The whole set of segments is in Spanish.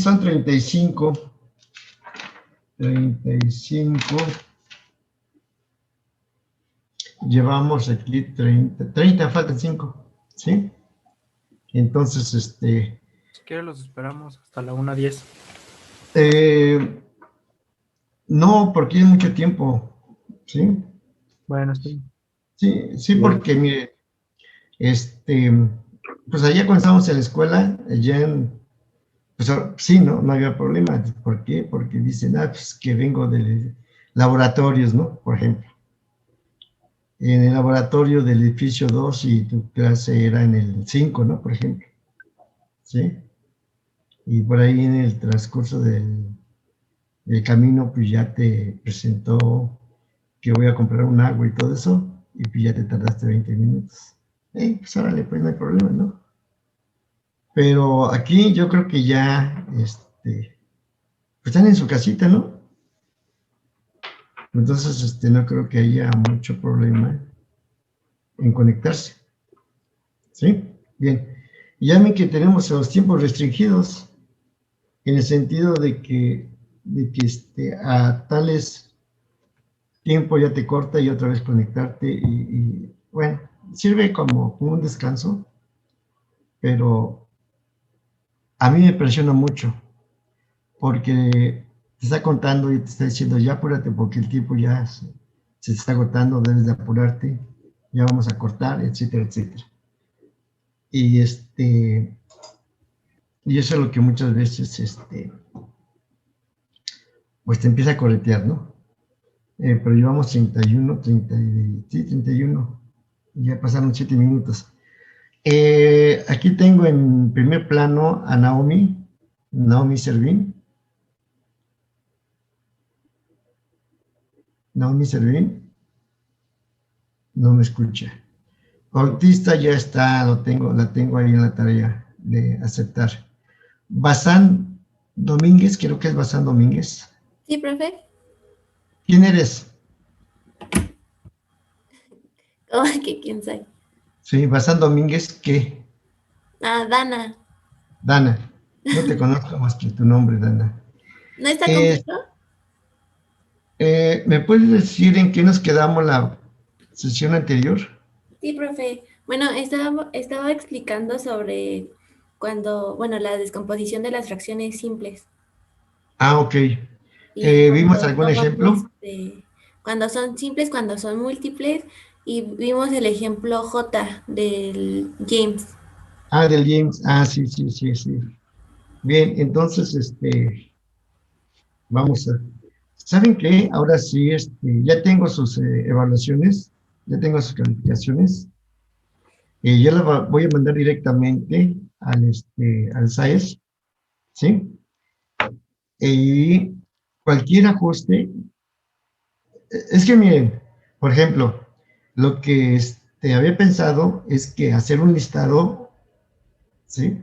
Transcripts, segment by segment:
son 35. 35. Llevamos aquí 30, faltan 5, ¿sí? Entonces, Si quiere los esperamos hasta la 1:10. No, porque es mucho tiempo, ¿sí? Bueno, estoy... Sí, porque mire, pues allá cuando estábamos en la escuela, pues sí, no había problema. ¿Por qué? Porque dicen, pues que vengo de laboratorios, ¿no? Por ejemplo. En el laboratorio del edificio 2 y tu clase era en el 5, ¿no? Por ejemplo. ¿Sí? Y por ahí en el transcurso del camino, pues ya te presentó que voy a comprar un agua y todo eso, y pues ya te tardaste 20 minutos. Pues órale, pues no hay problema, ¿no? Pero aquí yo creo que ya, pues están en su casita, ¿no? Entonces, no creo que haya mucho problema en conectarse. ¿Sí? Bien. Ya ven que tenemos los tiempos restringidos, en el sentido de que a tales tiempo ya te corta y otra vez conectarte y bueno, sirve como un descanso, pero a mí me presiona mucho porque te está contando y te está diciendo ya apúrate porque el tiempo ya se te está agotando, debes de apurarte, ya vamos a cortar, etcétera, etcétera. Y y eso es lo que muchas veces pues te empieza a corretear, ¿no? Pero llevamos 31, 31, ya pasaron 7 minutos. Aquí tengo en primer plano a Naomi Servín. Naomi Servín, no me escucha. Bautista ya está, la tengo ahí en la tarea de aceptar. Bazán Domínguez, creo que es Bazán Domínguez. Sí, profe. ¿Quién eres? ¿Cómo que quién soy? Sí, Bazán Domínguez, ¿qué? Dana. Dana. No te conozco más que tu nombre, Dana. ¿No está completo? ¿Me puedes decir en qué nos quedamos la sesión anterior? Sí, profe. Bueno, estaba explicando sobre la descomposición de las fracciones simples. Ok. Y ¿Vimos algún ejemplo? cuando son simples, cuando son múltiples, y vimos el ejemplo J del James. Del James. Sí. Bien, entonces, vamos a... ¿Saben qué? Ahora sí, ya tengo sus evaluaciones, ya tengo sus calificaciones. Yo las voy a mandar directamente al SAES, ¿sí? Y cualquier ajuste, es que miren, por ejemplo, lo que había pensado es que hacer un listado, ¿sí?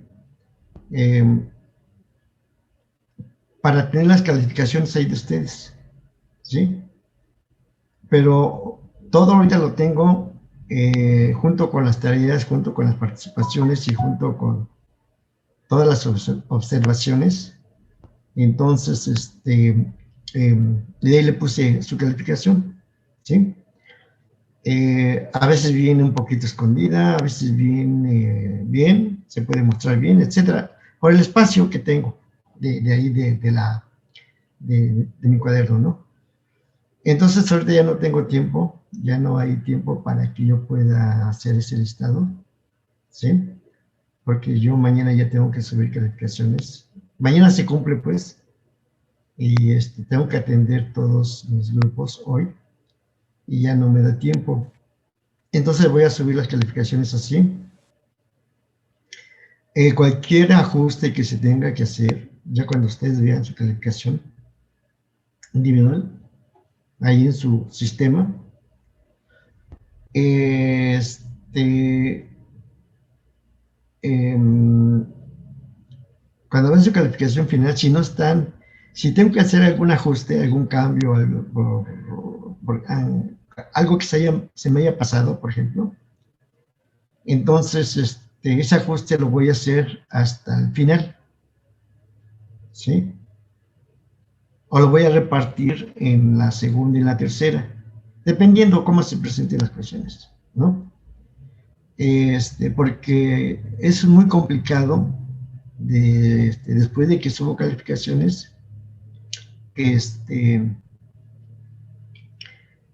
Para tener las calificaciones ahí de ustedes, ¿sí? Pero todo ahorita lo tengo junto con las tareas, junto con las participaciones y junto con todas las observaciones. Entonces, de ahí le puse su calificación, ¿sí? A veces viene un poquito escondida, a veces viene bien, se puede mostrar bien, etcétera, por el espacio que tengo de ahí de mi cuaderno, ¿no? Entonces ahorita ya no tengo tiempo, ya no hay tiempo para que yo pueda hacer ese listado, ¿sí? Porque yo mañana ya tengo que subir calificaciones. Mañana se cumple, pues, y tengo que atender todos mis grupos hoy y ya no me da tiempo. Entonces voy a subir las calificaciones así. Cualquier ajuste que se tenga que hacer, ya cuando ustedes vean su calificación individual, ahí en su sistema, cuando vean su calificación final, si tengo que hacer algún ajuste, algún cambio, algo que se me haya pasado, por ejemplo, entonces ese ajuste lo voy a hacer hasta el final, ¿sí? O lo voy a repartir en la segunda y la tercera, dependiendo cómo se presenten las cuestiones, ¿no? Porque es muy complicado después de que subo calificaciones, este,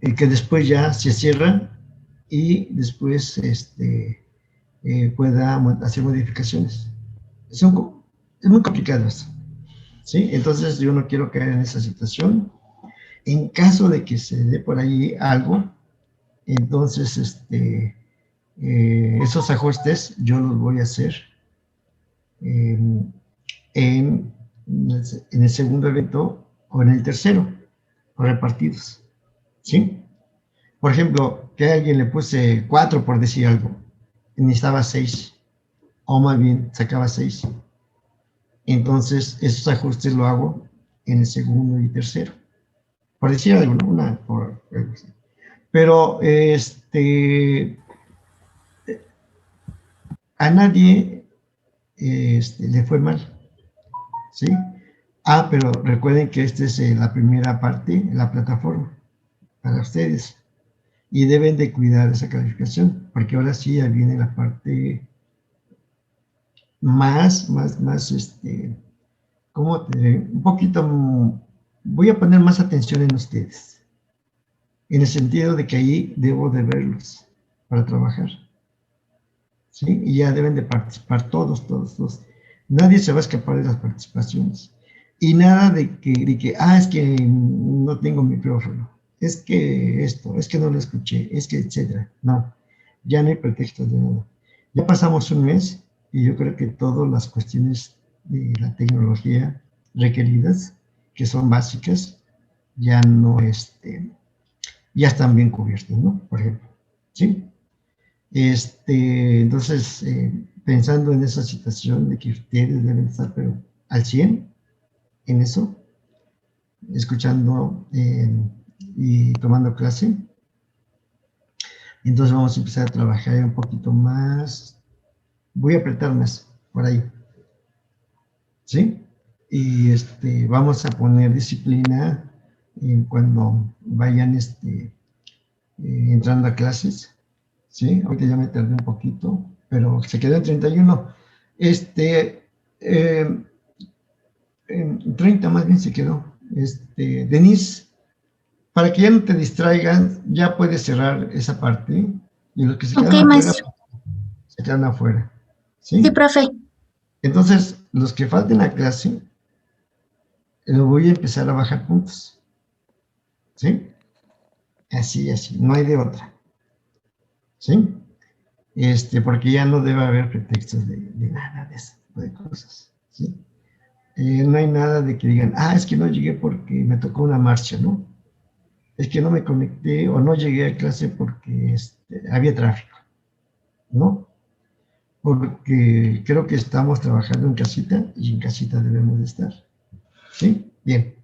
que después ya se cierra y después pueda hacer modificaciones. Es, es muy complicado esto, ¿sí? Entonces yo no quiero caer en esa situación. En caso de que se dé por ahí algo, entonces esos ajustes yo los voy a hacer en, en, en el segundo evento o en el tercero, o repartidos, ¿sí? Por ejemplo, que a alguien le puse 4 por decir algo, y necesitaba 6, o más bien sacaba 6. Entonces, esos ajustes lo hago en el segundo y tercero. Por decir algo, ¿no? Pero a nadie le fue mal, ¿sí? Ah, pero recuerden que esta es la primera parte, la plataforma, para ustedes. Y deben de cuidar esa calificación, porque ahora sí ya viene la parte más, ¿cómo te diré? Un poquito, voy a poner más atención en ustedes, en el sentido de que ahí debo de verlos para trabajar, ¿sí? Y ya deben de participar todos. Nadie se va a escapar de las participaciones. Y nada es que no tengo micrófono, es que esto, es que no lo escuché, es que etcétera. No, ya no hay pretextos de nada. Ya pasamos un mes y yo creo que todas las cuestiones de la tecnología requeridas, que son básicas, ya no, ya están bien cubiertas, ¿no? Por ejemplo, ¿sí? Entonces, pensando en esa situación de que ustedes deben estar, pero al 100 en eso, escuchando y tomando clase, entonces vamos a empezar a trabajar un poquito más, voy a apretar más por ahí, ¿sí? Y vamos a poner disciplina cuando vayan entrando a clases, ¿sí? Ahorita ya me tardé un poquito, pero se quedó en 31. Eh, en 30 más bien se quedó. Denise, para que ya no te distraigan, ya puedes cerrar esa parte y los que se Ok, quedan afuera, maestro. se quedan afuera, Sí, ¿sí? profe. Entonces, los que falten a clase, voy a empezar a bajar puntos, ¿sí? Así, no hay de otra, ¿sí? Porque ya no debe haber pretextos de nada de ese tipo de cosas, ¿sí? No hay nada de que digan, es que no llegué porque me tocó una marcha, ¿no? Es que no me conecté o no llegué a clase porque había tráfico, ¿no? Porque creo que estamos trabajando en casita y en casita debemos de estar, ¿sí? Bien.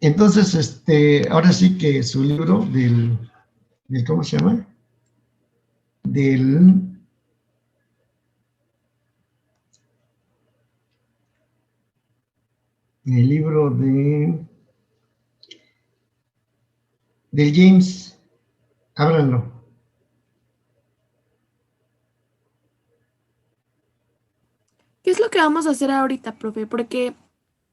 Entonces, ahora sí que su libro del ¿cómo se llama? Del, el libro del James, ábranlo. ¿Qué es lo que vamos a hacer ahorita, profe? Porque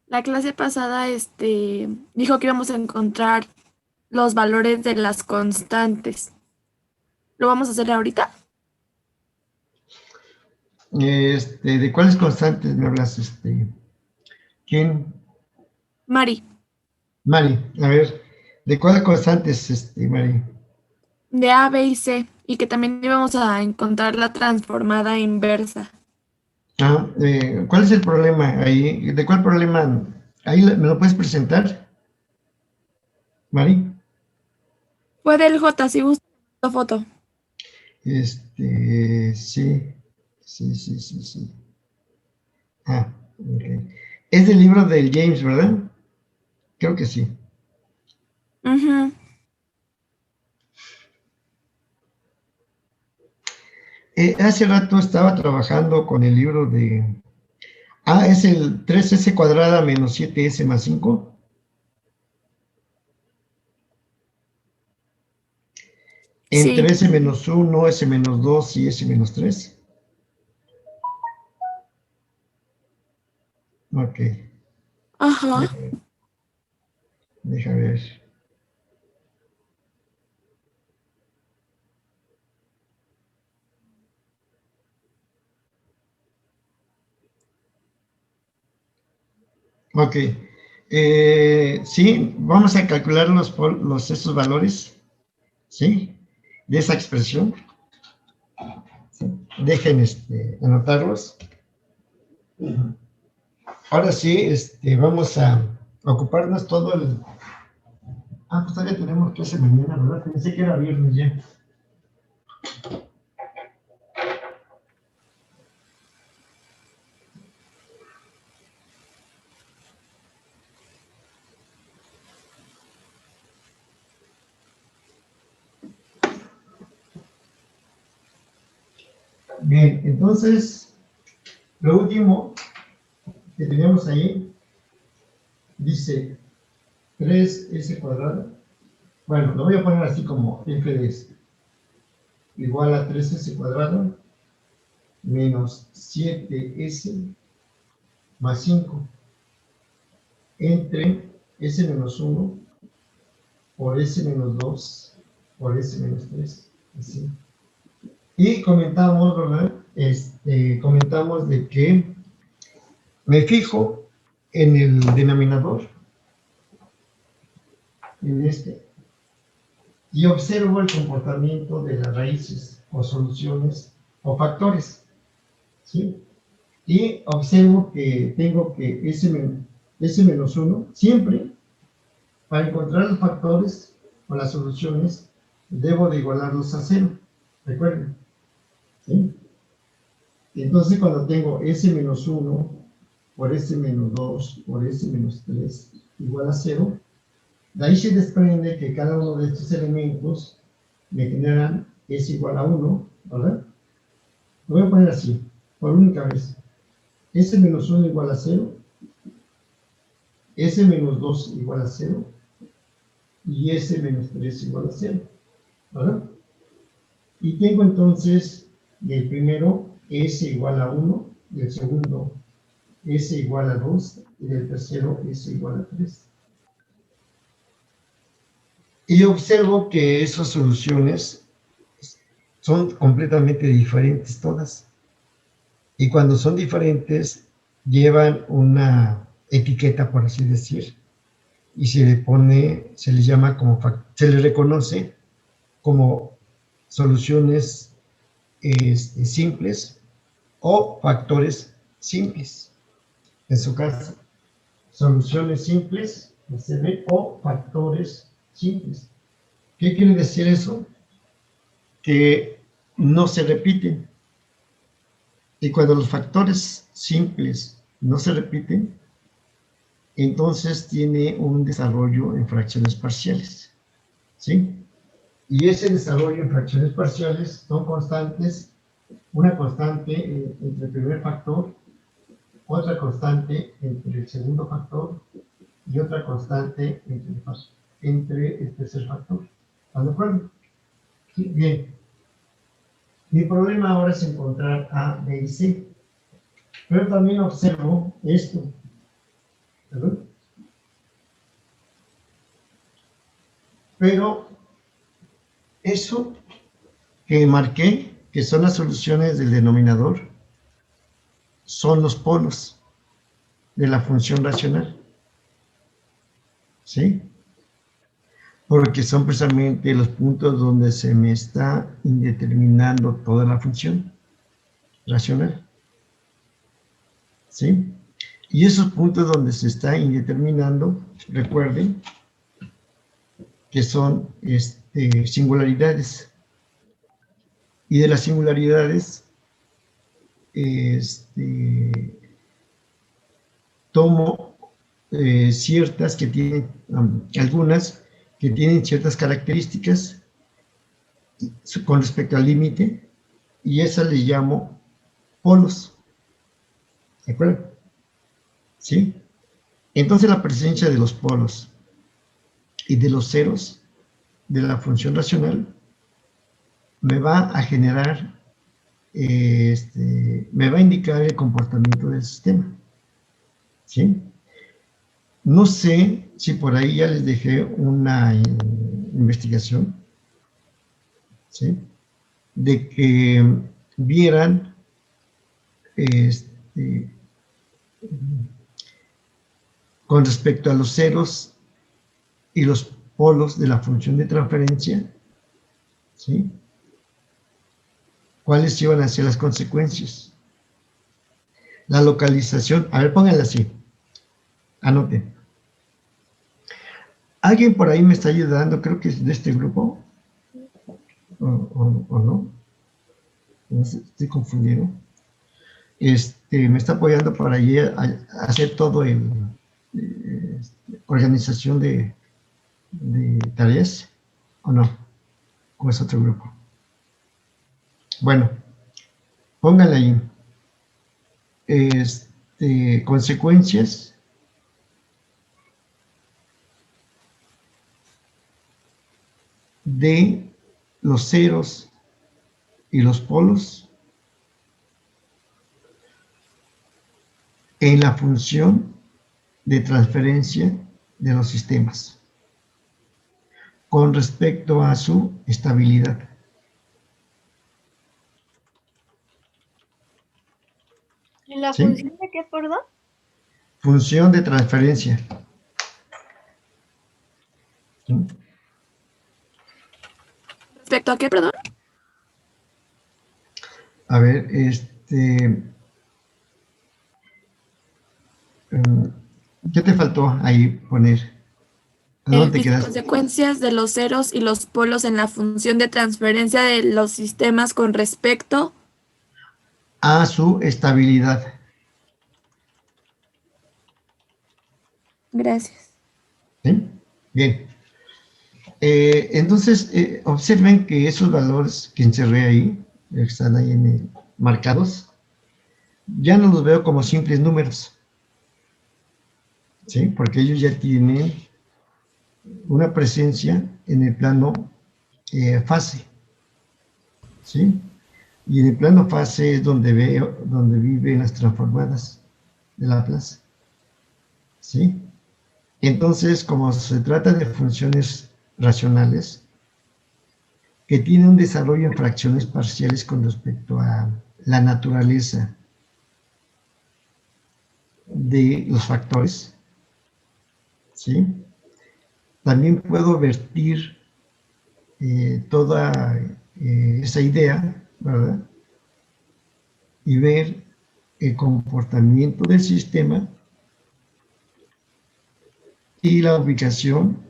la clase pasada, dijo que íbamos a encontrar los valores de las constantes. ¿Lo vamos a hacer ahorita? ¿De cuáles constantes me hablas? ¿Quién? Mari, Mari, a ver, ¿de cuáles constantes, Mari? de A, B y C. Y que también íbamos a encontrar la transformada inversa. ¿Cuál es el problema ahí? ¿De cuál problema? ¿Ahí me lo puedes presentar, Mari? Fue del J, si gusta la foto. Sí. Ok. Es del libro del James, ¿verdad? Creo que sí. Ujú. Hace rato estaba trabajando con el libro de... A es el 3S cuadrada menos 7S más 5. Entre Sí. S menos 1, S menos 2 y S menos 3. Ok. Ajá. Deja ver. Ok. Sí, vamos a calcular esos valores, ¿sí? De esa expresión. ¿Sí? Dejen anotarlos. Ahora sí, vamos a ocuparnos todo el... Ah, pues todavía tenemos clase mañana, ¿verdad? Pensé que era viernes ya. Bien, entonces, lo último que tenemos ahí dice 3S cuadrado. Bueno, lo voy a poner así como f de s igual a 3S cuadrado menos 7S más 5 entre S menos 1 por S menos 2 por S menos 3. Así. Y comentamos, ¿verdad? Comentamos de que me fijo en el denominador, en y observo el comportamiento de las raíces o soluciones o factores, ¿sí? Y observo que tengo que S menos 1, siempre, para encontrar los factores o las soluciones, debo de igualarlos a 0, recuerden, ¿sí? Entonces, cuando tengo S menos 1 por S menos 2 por S menos 3 igual a 0, de ahí se desprende que cada uno de estos elementos me generan S igual a 1, ¿verdad? Lo voy a poner así, por única vez. S menos 1 igual a 0, S menos 2 igual a 0, y S menos 3 igual a 0, ¿verdad? Y tengo entonces del primero S igual a 1, del segundo S igual a 2, y del tercero S igual a 3. Y observo que esas soluciones son completamente diferentes todas. Y cuando son diferentes, llevan una etiqueta, por así decir, y se les llama como, se les reconoce como soluciones simples o factores simples. En su caso, soluciones simples, o factores simples. ¿Qué quiere decir eso? Que no se repiten. Y cuando los factores simples no se repiten, entonces tiene un desarrollo en fracciones parciales, ¿sí? Y ese desarrollo en fracciones parciales son constantes, una constante entre el primer factor, otra constante entre el segundo factor y otra constante entre el tercer factor. ¿Están de acuerdo? Sí, bien. Mi problema ahora es encontrar A, B y C. Pero también observo esto. ¿Verdad? Pero eso que marqué, que son las soluciones del denominador, son los polos de la función racional. ¿Sí? Porque son precisamente los puntos donde se me está indeterminando toda la función racional. ¿Sí? Y esos puntos donde se está indeterminando, recuerden que son singularidades. Y de las singularidades, tomo ciertas que tienen, algunas que tienen ciertas características con respecto al límite, y esas le llamo polos. ¿De acuerdo? ¿sí? Entonces la presencia de los polos y de los ceros de la función racional me va a generar, me va a indicar el comportamiento del sistema, ¿sí? No sé si por ahí ya les dejé una investigación, ¿sí? De que vieran con respecto a los ceros y los polos de la función de transferencia, ¿sí? ¿Cuáles iban a ser las consecuencias? La localización, a ver, pónganla así, anoten. Alguien por ahí me está ayudando, creo que es de este grupo, o no, no sé, estoy confundido. Me está apoyando para allí a hacer todo el organización de tareas, ¿o no? ¿O es otro grupo? Bueno, pónganle ahí. Consecuencias de los ceros y los polos en la función de transferencia de los sistemas con respecto a su estabilidad. ¿En la ¿Sí? función de qué, perdón? Función de transferencia. ¿Sí? ¿Respecto a qué, perdón? A ver, ¿qué te faltó ahí poner? ¿A dónde te Dice quedaste? consecuencias de los ceros y los polos en la función de transferencia de los sistemas con respecto. A su estabilidad. Gracias. ¿Sí? Bien. Entonces, observen que esos valores que encerré ahí, que están ahí marcados, ya no los veo como simples números, ¿sí? Porque ellos ya tienen una presencia en el plano fase, ¿sí? Y en el plano fase es donde donde viven las transformadas de Laplace, ¿sí? Entonces, como se trata de funciones racionales, que tiene un desarrollo en fracciones parciales con respecto a la naturaleza de los factores, ¿sí? También puedo vertir toda esa idea, ¿verdad? Y ver el comportamiento del sistema y la ubicación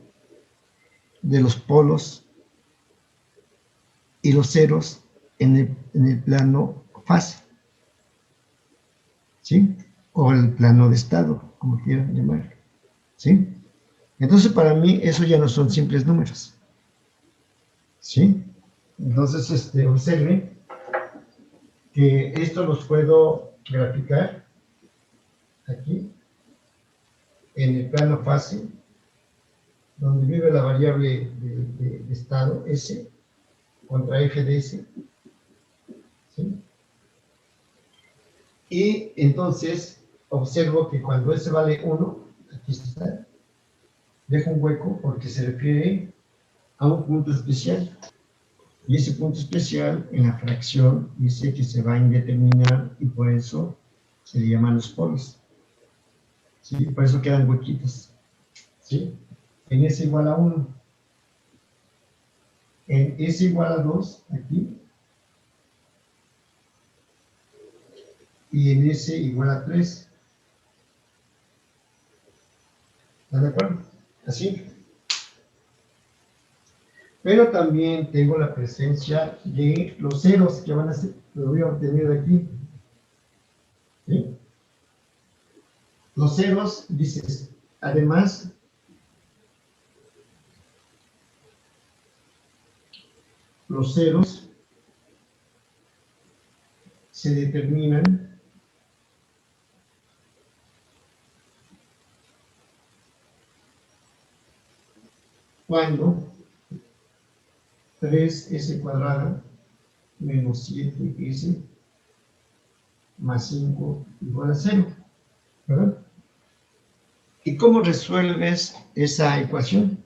de los polos y los ceros en el plano fase, ¿sí? O el plano de estado, como quieran llamarlo, ¿sí? Entonces, para mí, eso ya no son simples números, ¿sí? Entonces, observen que esto los puedo graficar aquí, en el plano fase, donde vive la variable de estado S contra f de S, ¿sí? Y entonces observo que cuando S vale 1, aquí está, dejo un hueco porque se refiere a un punto especial. Y ese punto especial en la fracción dice que se va a indeterminar y por eso se le llaman los polos. ¿Sí? Por eso quedan huequitos. ¿Sí? En S igual a 1. En S igual a 2, aquí. Y en S igual a 3. ¿Están de acuerdo? Así. Pero también tengo la presencia de los ceros que van a ser, lo voy a obtener de aquí. ¿Sí? Los ceros, dices, además, los ceros se determinan cuando 3s cuadrada menos 7s más 5 igual a 0, ¿verdad? ¿Y cómo resuelves esa ecuación?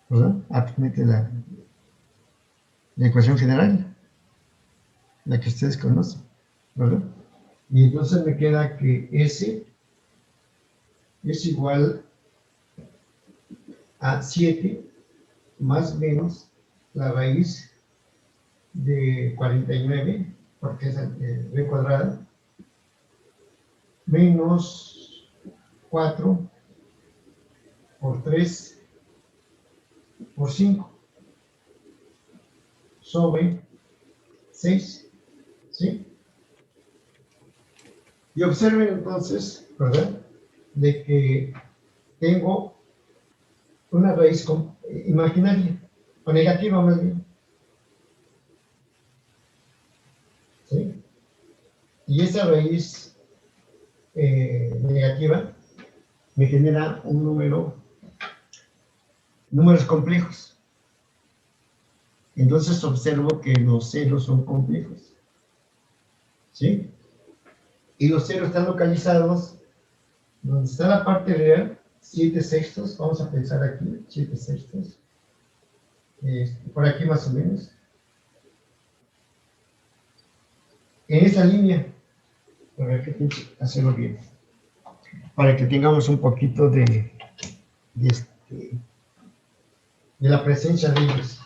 ¿Verdad? Mete la ecuación general, la que ustedes conocen, ¿verdad? Y entonces me queda que S es igual a 7 más menos la raíz de 49, porque es b cuadrada, menos 4 por 3 por 5 sobre 6, ¿sí? Y observen entonces, ¿verdad?, de que tengo una raíz imaginaria, o negativa más bien, ¿sí? Y esa raíz negativa me genera un números complejos. Entonces observo que los ceros son complejos, ¿sí? Y los ceros están localizados donde está la parte real, 7/6, vamos a pensar aquí, 7/6, por aquí más o menos, en esa línea, a ver que hacerlo bien, para que tengamos un poquito de la presencia de ellos.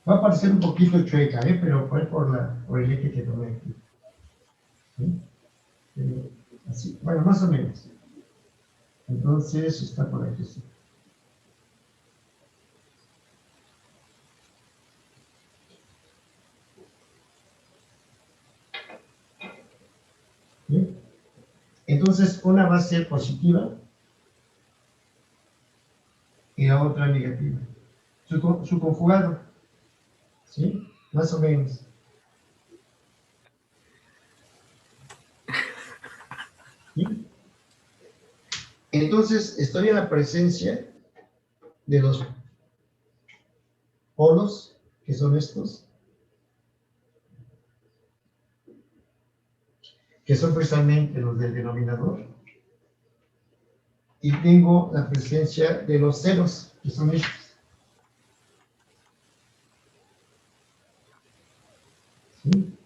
Va a parecer un poquito chueca, pero fue por el eje que tomé aquí. ¿Sí? Así, bueno, más o menos. Entonces está por aquí. Sí. ¿Sí? Entonces una va a ser positiva y la otra negativa. Su conjugado, ¿sí? Más o menos. ¿Sí? Entonces estoy en la presencia de los polos, que son estos, que son precisamente los del denominador, y tengo la presencia de los ceros, que son estos. ¿Sí?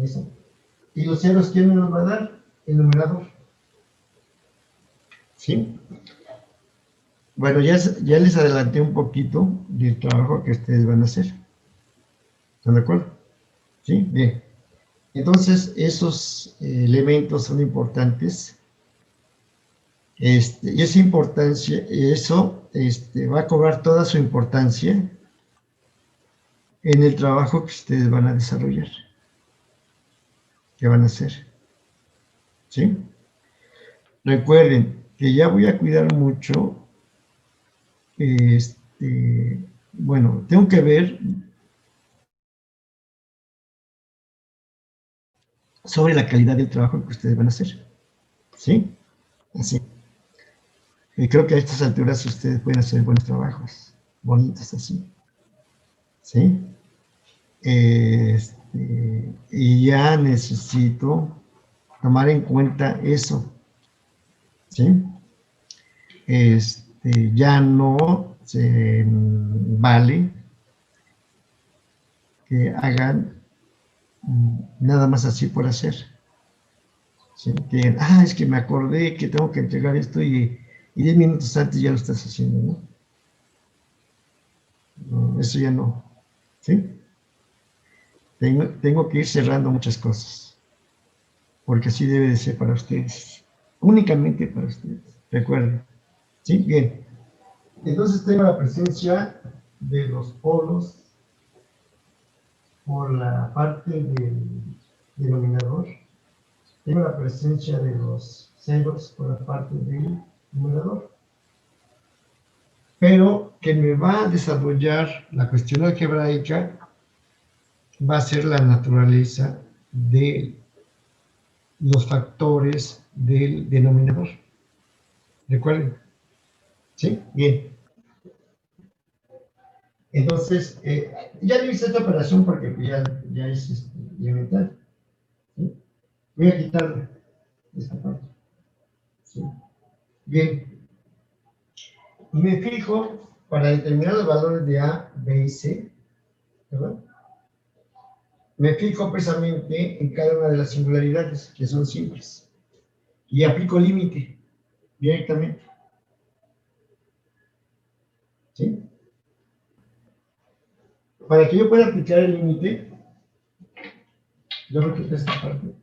Eso. Y los ceros, ¿quién me los va a dar? El numerador. ¿Sí? Bueno, ya les adelanté un poquito del trabajo que ustedes van a hacer. ¿Están de acuerdo? ¿Sí? Bien. Entonces, esos elementos son importantes. Y esa importancia, eso va a cobrar toda su importancia en el trabajo que ustedes van a desarrollar, que van a hacer. ¿Sí? Recuerden que ya voy a cuidar mucho, bueno, tengo que ver sobre la calidad del trabajo que ustedes van a hacer. ¿Sí? Así. Y creo que a estas alturas ustedes pueden hacer buenos trabajos, bonitos así. ¿Sí? Y ya necesito tomar en cuenta eso. ¿Sí? Ya no se vale que hagan nada más así por hacer. ¿Sí? Que, es que me acordé que tengo que entregar esto y 10 minutos antes ya lo estás haciendo, ¿no? No, eso ya no. ¿Sí? Tengo que ir cerrando muchas cosas, porque así debe de ser para ustedes, únicamente para ustedes, recuerden. ¿Sí? Bien. Entonces tengo la presencia de los polos por la parte del denominador. Tengo la presencia de los ceros por la parte del numerador. Pero quien me va a desarrollar la cuestión algebraica va a ser la naturaleza de los factores del denominador. Recuerden. ¿Sí? Bien. Entonces, ya le hice esta operación porque pues, ya es elemental. ¿Sí? Voy a quitar esta parte. ¿Sí? Bien. Y me fijo para determinar los valores de A, B y C, ¿verdad? Me fijo precisamente en cada una de las singularidades, que son simples. Y aplico límite directamente. ¿Sí? Para que yo pueda aplicar el límite, yo voy a quitar esta parte.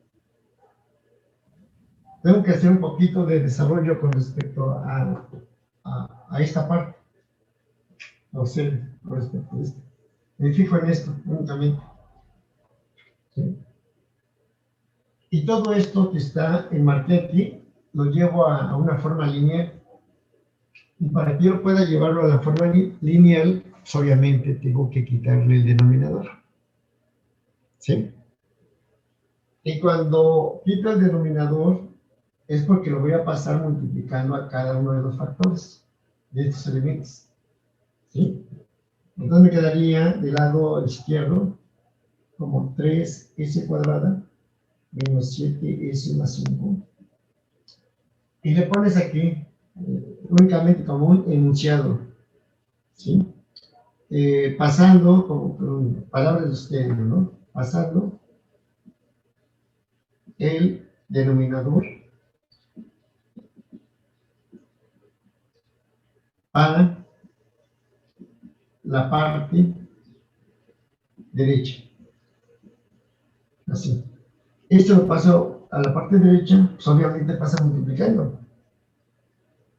Tengo que hacer un poquito de desarrollo con respecto a esta parte. Observen, con respecto a esto. Me fijo en esto, únicamente. ¿Sí? Y todo esto que está enmarqué aquí, lo llevo a una forma lineal. Y para que yo pueda llevarlo a la forma lineal, pues obviamente tengo que quitarle el denominador. ¿Sí? Y cuando quito el denominador, es porque lo voy a pasar multiplicando a cada uno de los factores de estos elementos. ¿Sí? Entonces me quedaría del lado izquierdo como 3s cuadrada menos 7s más 5. Y le pones aquí únicamente como un enunciado. ¿Sí? Pasando, con palabras de ustedes, ¿no? Pasando el denominador para la parte derecha. Así. Esto lo paso a la parte derecha, pues obviamente pasa multiplicando.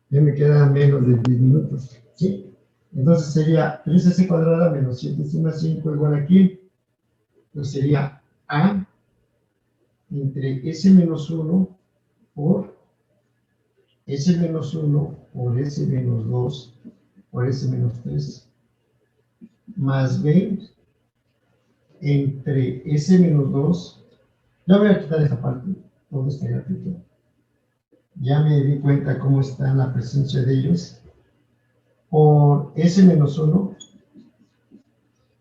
Ya me quedan menos de 10 minutos. ¿Sí? Entonces sería 3s cuadrada menos 7s más 5 igual a ¿qué? Pues sería A entre S menos 1 por S menos 1 por S menos 2 por S menos 3 más B entre S menos 2. Ya voy a quitar esta parte, todo este gráfico. Ya me di cuenta cómo está la presencia de ellos. Por S menos 1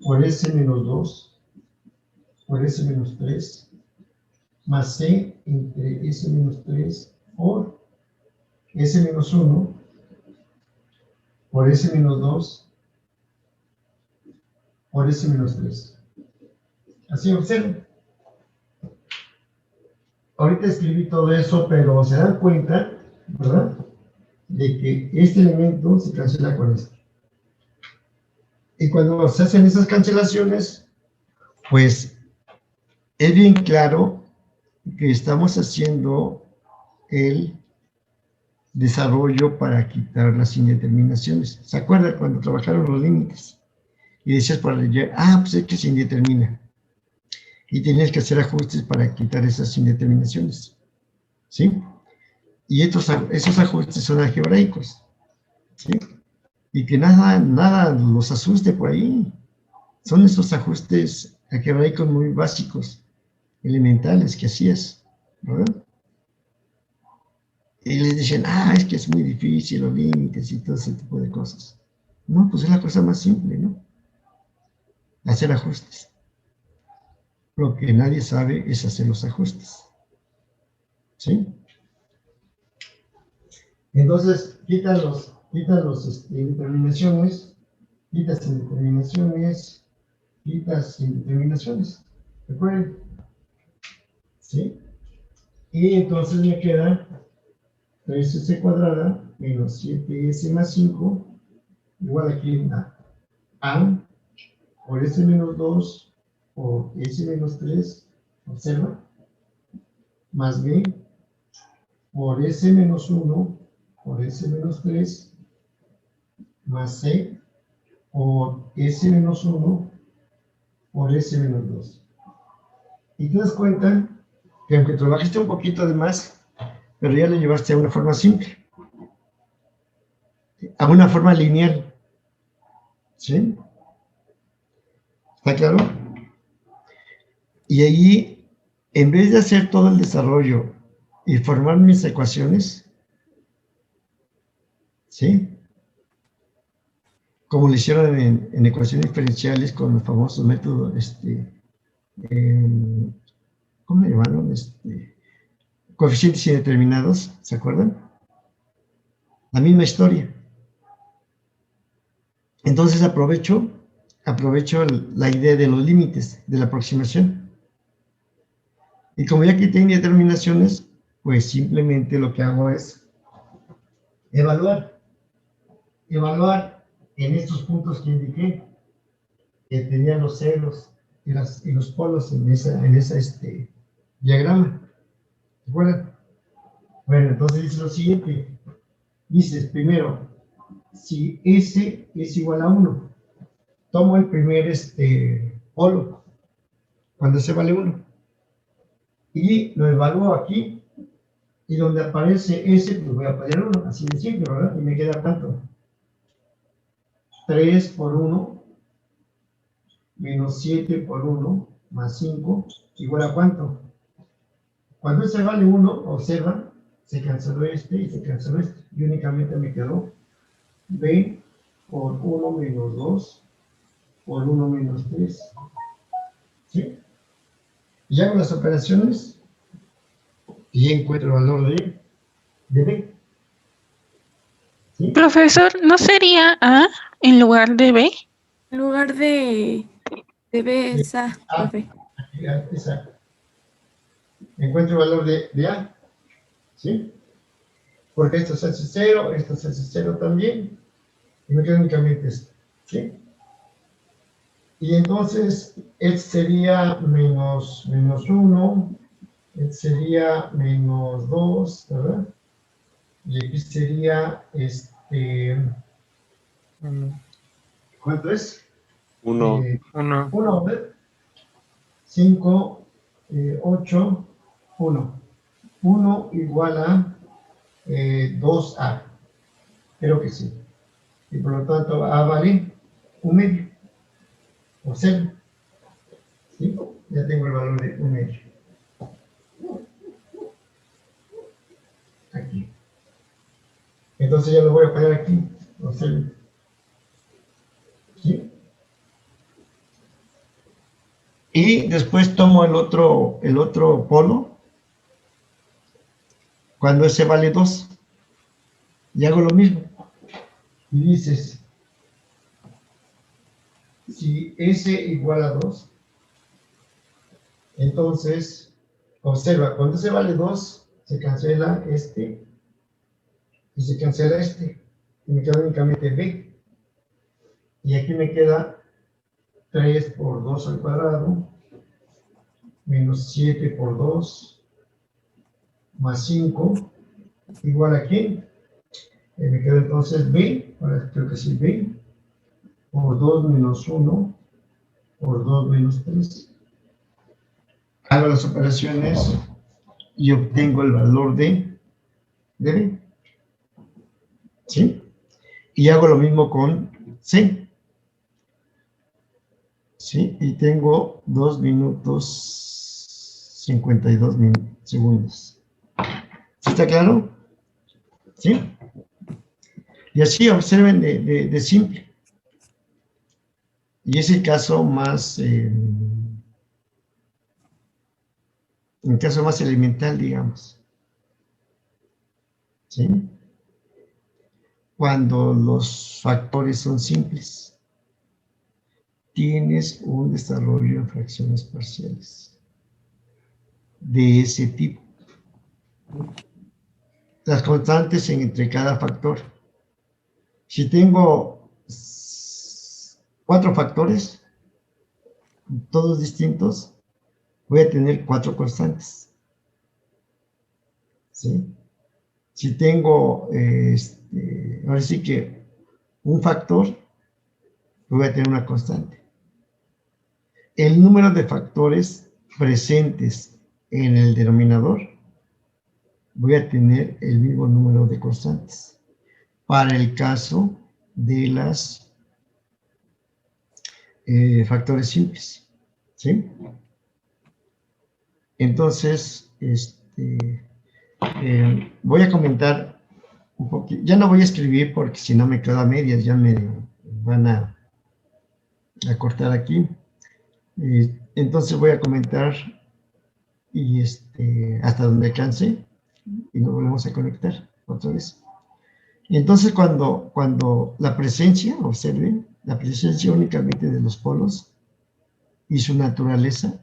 por S menos 2 por S menos 3 más C entre S menos 3 por S menos 1 por S menos 2 por S menos 3. Así observen. Ahorita escribí todo eso, pero se dan cuenta, ¿verdad? De que este elemento se cancela con este. Y cuando se hacen esas cancelaciones, pues es bien claro que estamos haciendo el desarrollo para quitar las indeterminaciones. ¿Se acuerdan cuando trabajaron los límites? Y decías para leer, pues es que se indetermina. Y tenías que hacer ajustes para quitar esas indeterminaciones. ¿Sí? Y esos ajustes son algebraicos. ¿Sí? Y que nada los asuste por ahí. Son esos ajustes algebraicos muy básicos, elementales que hacías, ¿verdad? Y les dicen, es que es muy difícil los límites y todo ese tipo de cosas. No, pues es la cosa más simple, ¿no? Hacer ajustes. Lo que nadie sabe es hacer los ajustes. ¿Sí? Entonces, quitas indeterminaciones, quitas indeterminaciones, quitas indeterminaciones. ¿Recuerden? ¿Sí? Y entonces me queda 3s cuadrada menos 7s más 5 igual aquí a por S menos 2 por S menos 3, observa, más B por S menos 1 por S menos 3 más C por S menos 1 por S menos 2. Y te das cuenta que aunque trabajaste un poquito de más, pero ya lo llevaste a una forma simple, a una forma lineal. ¿Sí? ¿Está claro? Y ahí, en vez de hacer todo el desarrollo y formar mis ecuaciones, ¿sí? Como lo hicieron en ecuaciones diferenciales con los famosos métodos, ¿cómo le llamaron? Coeficientes indeterminados, ¿se acuerdan? La misma historia. Entonces aprovecho la idea de los límites de la aproximación. Y como ya quité indeterminaciones, pues simplemente lo que hago es evaluar en estos puntos que indiqué, que tenían los ceros y los polos en esa diagrama. ¿Se acuerdan? Bueno, entonces dice lo siguiente. Dices, primero, si S es igual a 1, tomo el primer polo, cuando S vale 1, y lo evalúo aquí, y donde aparece S, pues voy a poner 1, así de simple, ¿verdad? Y me queda tanto. 3 por 1, menos 7 por 1, más 5, igual a ¿cuánto? Cuando S vale 1, observa, se canceló este y se canceló este, y únicamente me quedó B por 1 menos 2 por 1 menos 3. ¿Sí? Y hago las operaciones y encuentro el valor de B. ¿Sí? Profesor, ¿no sería A en lugar de B? En lugar de B es A, A. profe. Exacto. Encuentro el valor de A. ¿Sí? Porque esto se hace 0, esto se hace 0 también. Y me queda únicamente esto. ¿Sí? Y entonces, este sería menos 1, este sería menos 2, ¿verdad? Y aquí sería, ¿cuánto es? 1. 1. 1, ¿verdad? 5, 8, 1. 1 igual a 2A. Creo que sí. Y por lo tanto, A vale 1/2. O 0. ¿Sí? Ya tengo el valor de 1/2. Aquí. Entonces ya lo voy a poner aquí. O 0. ¿Sí? Y después tomo el otro polo, cuando ese vale 2, y hago lo mismo. Y dices, si S igual a 2, entonces, observa, cuando S vale 2, se cancela este, y se cancela este, y me queda únicamente B. Y aquí me queda 3 por 2 al cuadrado, menos 7 por 2, más 5, igual a ¿quién? Me queda entonces B, ahora creo que sí, B, por 2 menos 1, por 2 menos 3. Hago las operaciones y obtengo el valor de B. ¿Sí? Y hago lo mismo con C. ¿Sí? Y tengo 2 minutos 52 segundos. ¿Sí está claro? ¿Sí? Y así observen de simple. Y es el caso más, el caso más elemental, digamos. ¿Sí? Cuando los factores son simples, tienes un desarrollo en fracciones parciales de ese tipo. Las constantes entre cada factor. Si tengo 4 factores, todos distintos, voy a tener 4 constantes. ¿Sí? Si tengo, ahora sí que un factor, voy a tener una constante. El número de factores presentes en el denominador, voy a tener el mismo número de constantes. Para el caso de las factores simples. ¿Sí? Entonces, voy a comentar un poquito. Ya no voy a escribir porque si no me quedo a medias, ya me van a cortar aquí. Entonces voy a comentar y hasta donde alcance y nos volvemos a conectar otra vez. Y entonces cuando la presencia, observen, la presencia únicamente de los polos y su naturaleza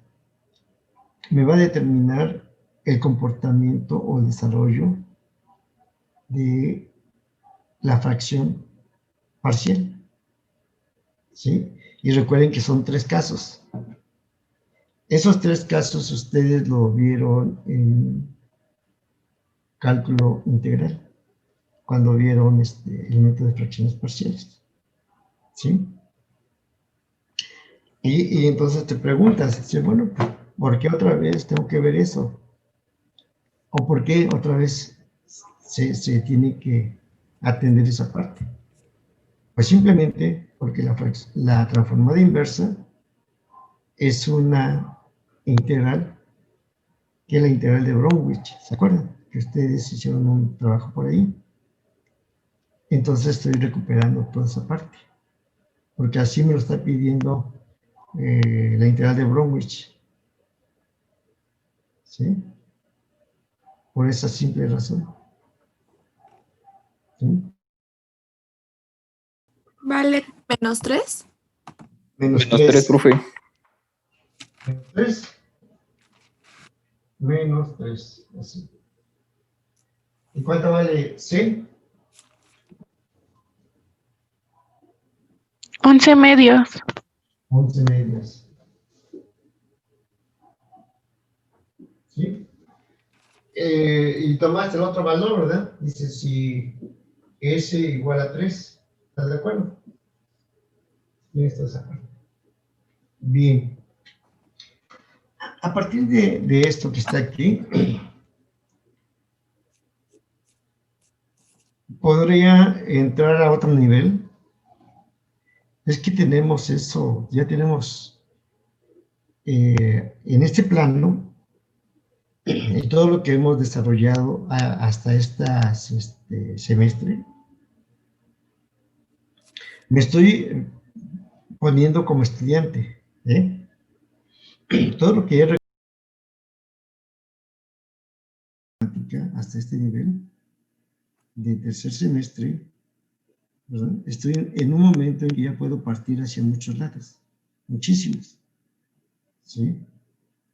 me va a determinar el comportamiento o el desarrollo de la fracción parcial, ¿sí? Y recuerden que son 3 casos. Esos 3 casos ustedes lo vieron en cálculo integral, cuando vieron el método de fracciones parciales, ¿sí? Y entonces te preguntas, ¿sí? Bueno, ¿por qué otra vez tengo que ver eso? ¿O por qué otra vez se tiene que atender esa parte? Pues simplemente porque la transformada inversa es una integral, que es la integral de Bromwich, ¿se acuerdan? Que ustedes hicieron un trabajo por ahí. Entonces estoy recuperando toda esa parte, porque así me lo está pidiendo la integral de Bromwich, ¿sí? Por esa simple razón, ¿sí? Vale, -3. Menos Menos 3, 3. profe. Menos 3. Menos 3, así. ¿Y cuánto vale C? 11 medios. 11 medias. ¿Sí? Y tomaste el otro valor, ¿verdad? Dice si S igual a 3. ¿Estás de acuerdo? ¿Quién está de acuerdo? Bien. A partir de esto que está aquí, podría entrar a otro nivel. Es que tenemos eso, ya tenemos en este plano, en todo lo que hemos desarrollado hasta este semestre, me estoy poniendo como estudiante, ¿eh? Todo lo que he hasta este nivel de tercer semestre, ¿verdad? Estoy en un momento en que ya puedo partir hacia muchos lados, muchísimos, ¿sí?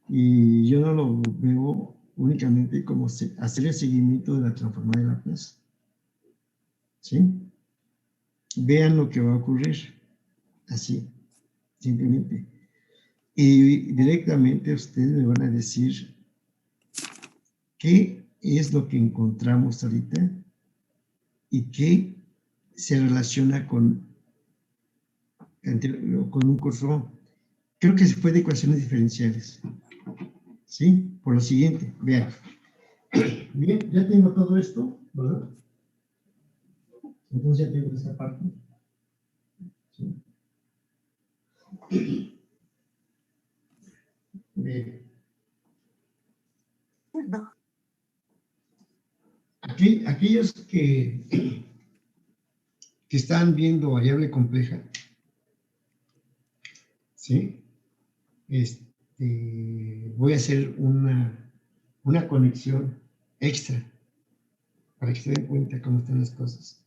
Y yo no lo veo únicamente como hacer el seguimiento de la transformada de Laplace, ¿sí? Vean lo que va a ocurrir, así, simplemente. Y directamente ustedes me van a decir qué es lo que encontramos ahorita y qué se relaciona con un curso, creo que se fue de ecuaciones diferenciales, ¿sí? Por lo siguiente, vean. Bien, ya tengo todo esto, ¿verdad? Entonces ya tengo esta parte, ¿sí? Bien. Aquellos que están viendo variable compleja, ¿sí? Voy a hacer una conexión extra para que se den cuenta cómo están las cosas.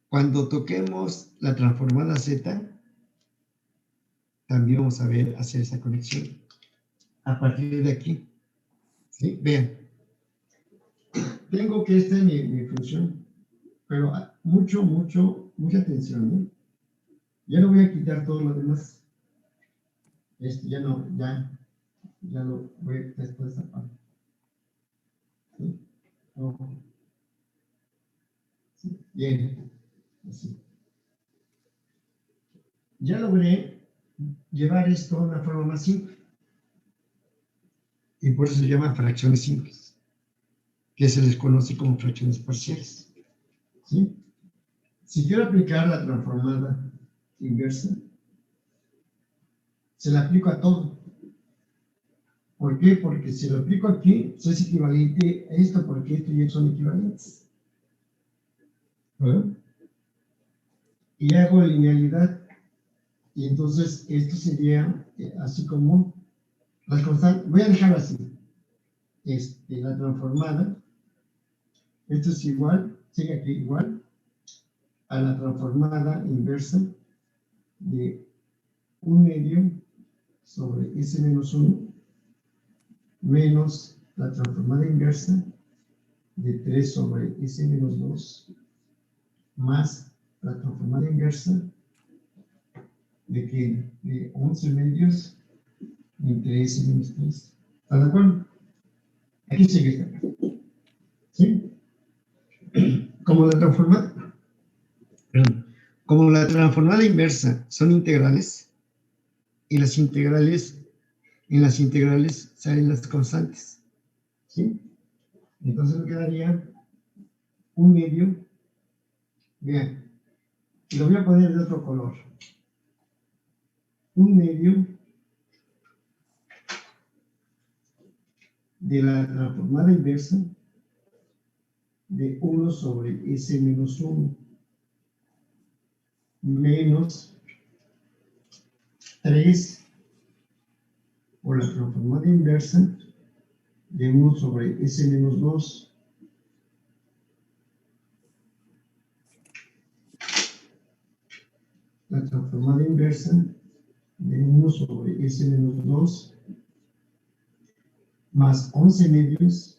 Cuando toquemos la transformada Z, también vamos a ver hacer esa conexión a partir de aquí, ¿sí? Vean, tengo que esta es mi función, pero mucha atención, ¿eh? Ya no voy a quitar todo lo demás. Ya lo voy a quitar toda esta parte. ¿Sí? Ojo. ¿Sí? Bien, así. Ya logré llevar esto a una forma más simple. Y por eso se llama fracciones simples, que se les conoce como fracciones parciales, ¿sí? Si quiero aplicar la transformada inversa, se la aplico a todo. ¿Por qué? Porque si lo aplico aquí, pues es equivalente a esto, porque esto y esto son equivalentes. ¿verdad? Y hago linealidad. Y entonces esto sería así como las constantes. Voy a dejar así. La transformada. Esto es igual, sigue aquí igual, a la transformada inversa de 1/2 sobre S menos 1 menos la transformada inversa de 3 sobre S menos 2 más la transformada inversa de que de 11 medios entre S menos 3. ¿Están de acuerdo? Aquí sigue esta parte. ¿Sí? Como la transformada inversa son integrales, y en las integrales salen las constantes. ¿Sí? Entonces me quedaría 1/2. Bien, y lo voy a poner de otro color. 1/2 de la transformada inversa de 1 sobre S menos 1 menos 3 por la transformada inversa de 1 sobre S menos 2 la transformada inversa de 1 sobre S menos 2 más 11 medios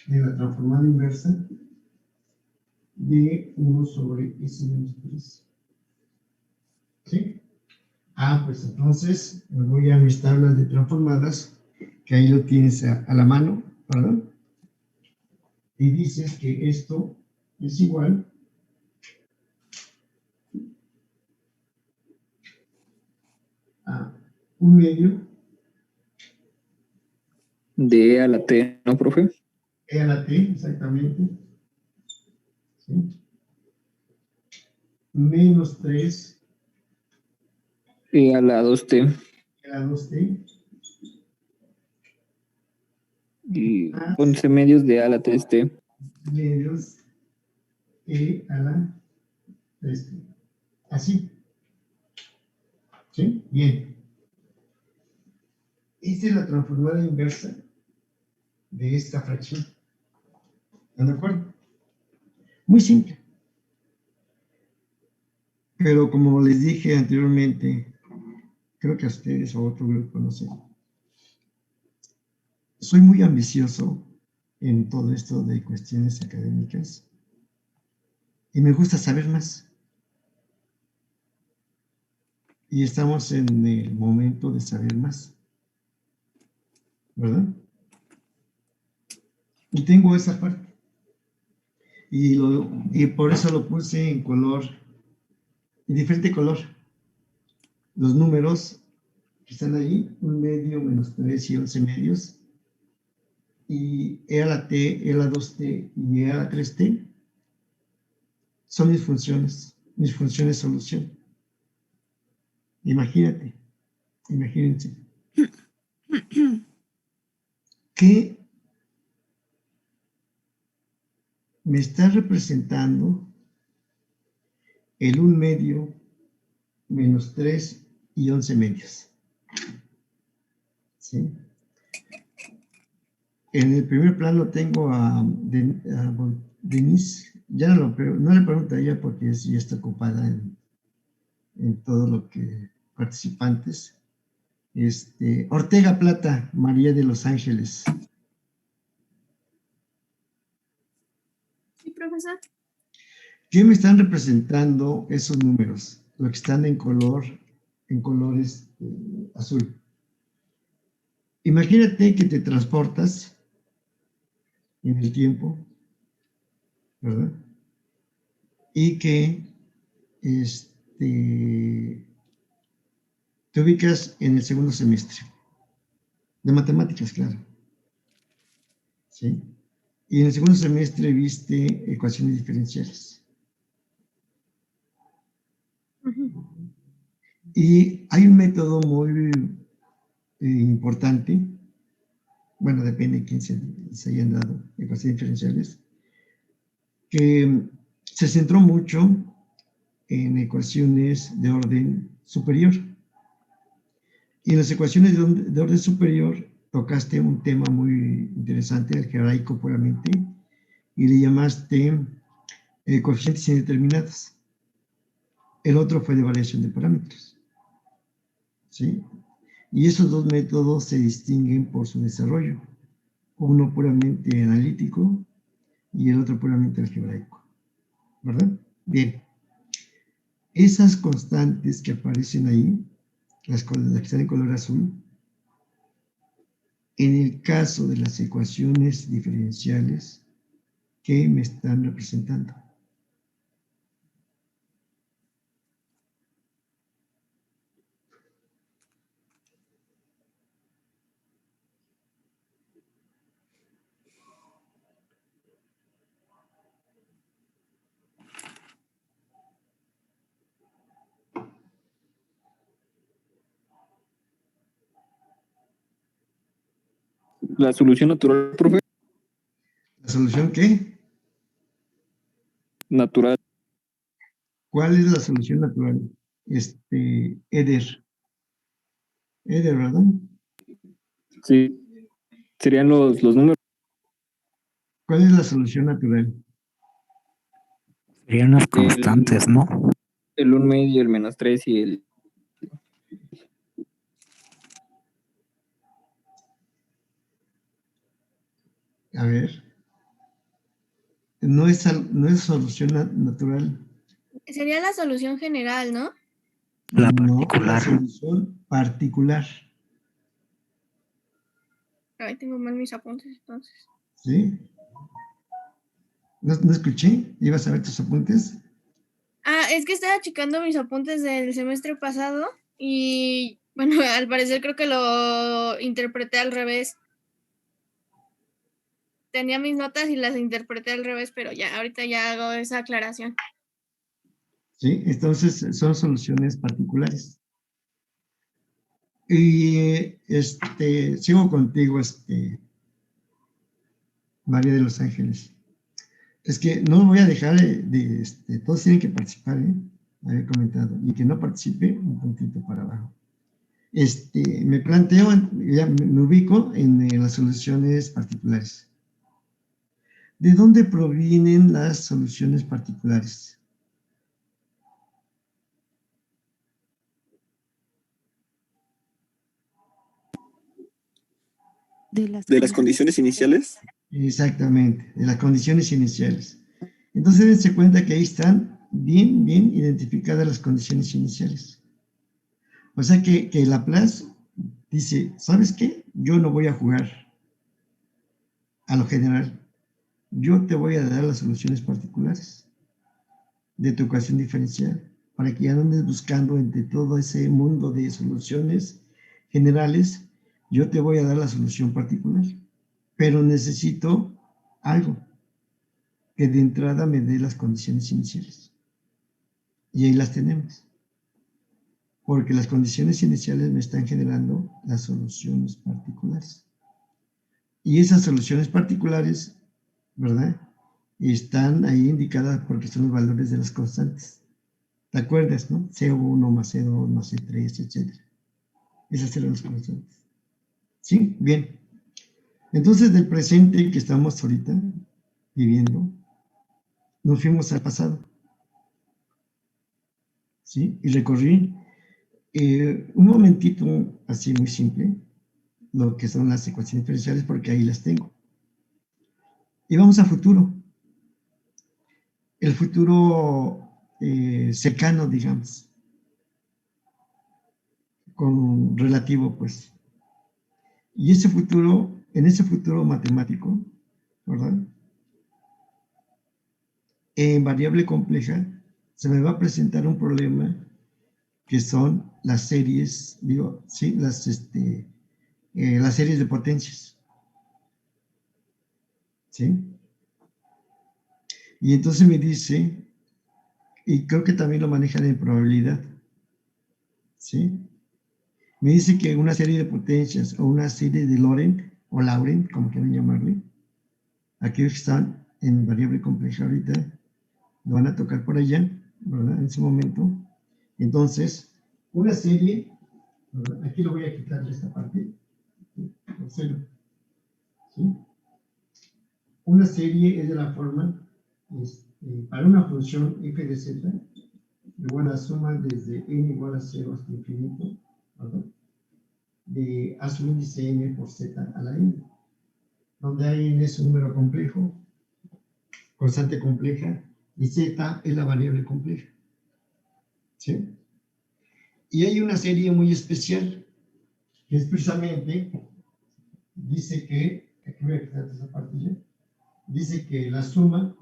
de la transformada inversa de 1 sobre S menos 3. ¿Sí? Pues entonces me voy a mis tablas de transformadas, que ahí lo tienes a la mano, ¿verdad? Y dices que esto es igual a 1/2 de a la t, ¿no, profe? E a la t, exactamente. ¿Sí? Menos 3 E a la 2t. E a la 2t. Y 11 medios de a la 3t. Medios E a la 3t. Así. ¿Sí? Bien. Esta es la transformada inversa de esta fracción. ¿Están de acuerdo? Muy simple. Pero como les dije anteriormente, creo que a ustedes o a otro grupo, no sé. Soy muy ambicioso en todo esto de cuestiones académicas y me gusta saber más. Y estamos en el momento de saber más, ¿verdad? Y tengo esa parte. Y por eso lo puse en color, en diferente color. Los números que están ahí, 1/2, menos 3 y 11 medios. Y E a la t, E a la 2t y E a la 3t son mis funciones de solución. Imagínense. Que me está representando el 1/2 menos 3 y 11 medios. ¿Sí? En el primer plano tengo a Denise. Ya no le pregunto a ella porque ella está ocupada en todo lo que participantes. Ortega Plata, María de Los Ángeles. Sí, profesor. ¿Qué me están representando esos números? Lo que están en colores azul. Imagínate que te transportas en el tiempo, ¿verdad? Y que te ubicas en el segundo semestre de matemáticas, claro. ¿Sí? Y en el segundo semestre viste ecuaciones diferenciales. Y hay un método muy importante, bueno, depende de quién se hayan dado ecuaciones diferenciales, que se centró mucho en ecuaciones de orden superior. Y en las ecuaciones de orden superior tocaste un tema muy interesante, algebraico puramente, y le llamaste coeficientes indeterminados. El otro fue de variación de parámetros. ¿Sí? Y esos dos métodos se distinguen por su desarrollo. Uno puramente analítico y el otro puramente algebraico. ¿Verdad? Bien. Esas constantes que aparecen ahí, las que están en color azul, en el caso de las ecuaciones diferenciales, ¿qué me están representando? La solución natural, profe. ¿La solución qué? Natural. ¿Cuál es la solución natural? Eder. Eder, ¿verdad? Sí. Serían los números. ¿Cuál es la solución natural? Serían las constantes, ¿no? El 1 medio, el -3 y el... A ver. No es solución natural. Sería la solución general, ¿no? La No, la particular. solución particular. Ahí tengo mal mis apuntes entonces. ¿Sí? ¿No escuché? ¿Ibas a ver tus apuntes? Ah, es que estaba checando mis apuntes del semestre pasado y, bueno, al parecer creo que lo interpreté al revés. Tenía mis notas y las interpreté al revés, pero ya, ahorita ya hago esa aclaración. Sí, entonces son soluciones particulares. Y sigo contigo, María de los Ángeles. Es que no voy a dejar todos tienen que participar, había comentado, y que no participe, un puntito para abajo. Me planteo, ya me ubico en las soluciones particulares. ¿De dónde provienen las soluciones particulares? De las condiciones iniciales. Exactamente, de las condiciones iniciales. Entonces, dense cuenta que ahí están bien identificadas las condiciones iniciales. O sea que Laplace dice, ¿sabes qué? Yo no voy a jugar a lo general. Yo te voy a dar las soluciones particulares de tu ecuación diferencial para que ya no andes buscando entre todo ese mundo de soluciones generales. Yo te voy a dar la solución particular, pero necesito algo que de entrada me dé las condiciones iniciales. Y ahí las tenemos. Porque las condiciones iniciales me están generando las soluciones particulares. Y esas soluciones particulares, ¿verdad? Están ahí indicadas porque son los valores de las constantes. ¿Te acuerdas, no? C1 más C2 más C3, etc. Esas eran las constantes. ¿Sí? Bien. Entonces, del presente que estamos ahorita viviendo, nos fuimos al pasado. ¿Sí? Y recorrí un momentito, así muy simple, lo que son las ecuaciones diferenciales, porque ahí las tengo. Y vamos a futuro. El futuro cercano, digamos, con relativo, pues. Y ese futuro, en ese futuro matemático, ¿verdad? En variable compleja, se me va a presentar un problema que son las series, digo, sí, las series de potencias. ¿Sí? Y entonces me dice, y creo que también lo manejan en probabilidad, ¿sí? Me dice que una serie de potencias o una serie de Laurent o Laurent, como quieran llamarle, aquellos que están en variable compleja ahorita, lo van a tocar por allá, ¿verdad? En ese momento. Entonces, una serie, ¿verdad? Aquí lo voy a quitar de esta parte, por cero, ¿sí? Una serie es de la forma, para una función f de z, igual a suma desde n igual a 0 hasta infinito, ¿verdad? De a su índice n por z a la n, donde hay n es un número complejo, constante compleja, y z es la variable compleja, ¿sí? Y hay una serie muy especial, que es precisamente, dice que, aquí voy a quitar esa parte ya, dice que la suma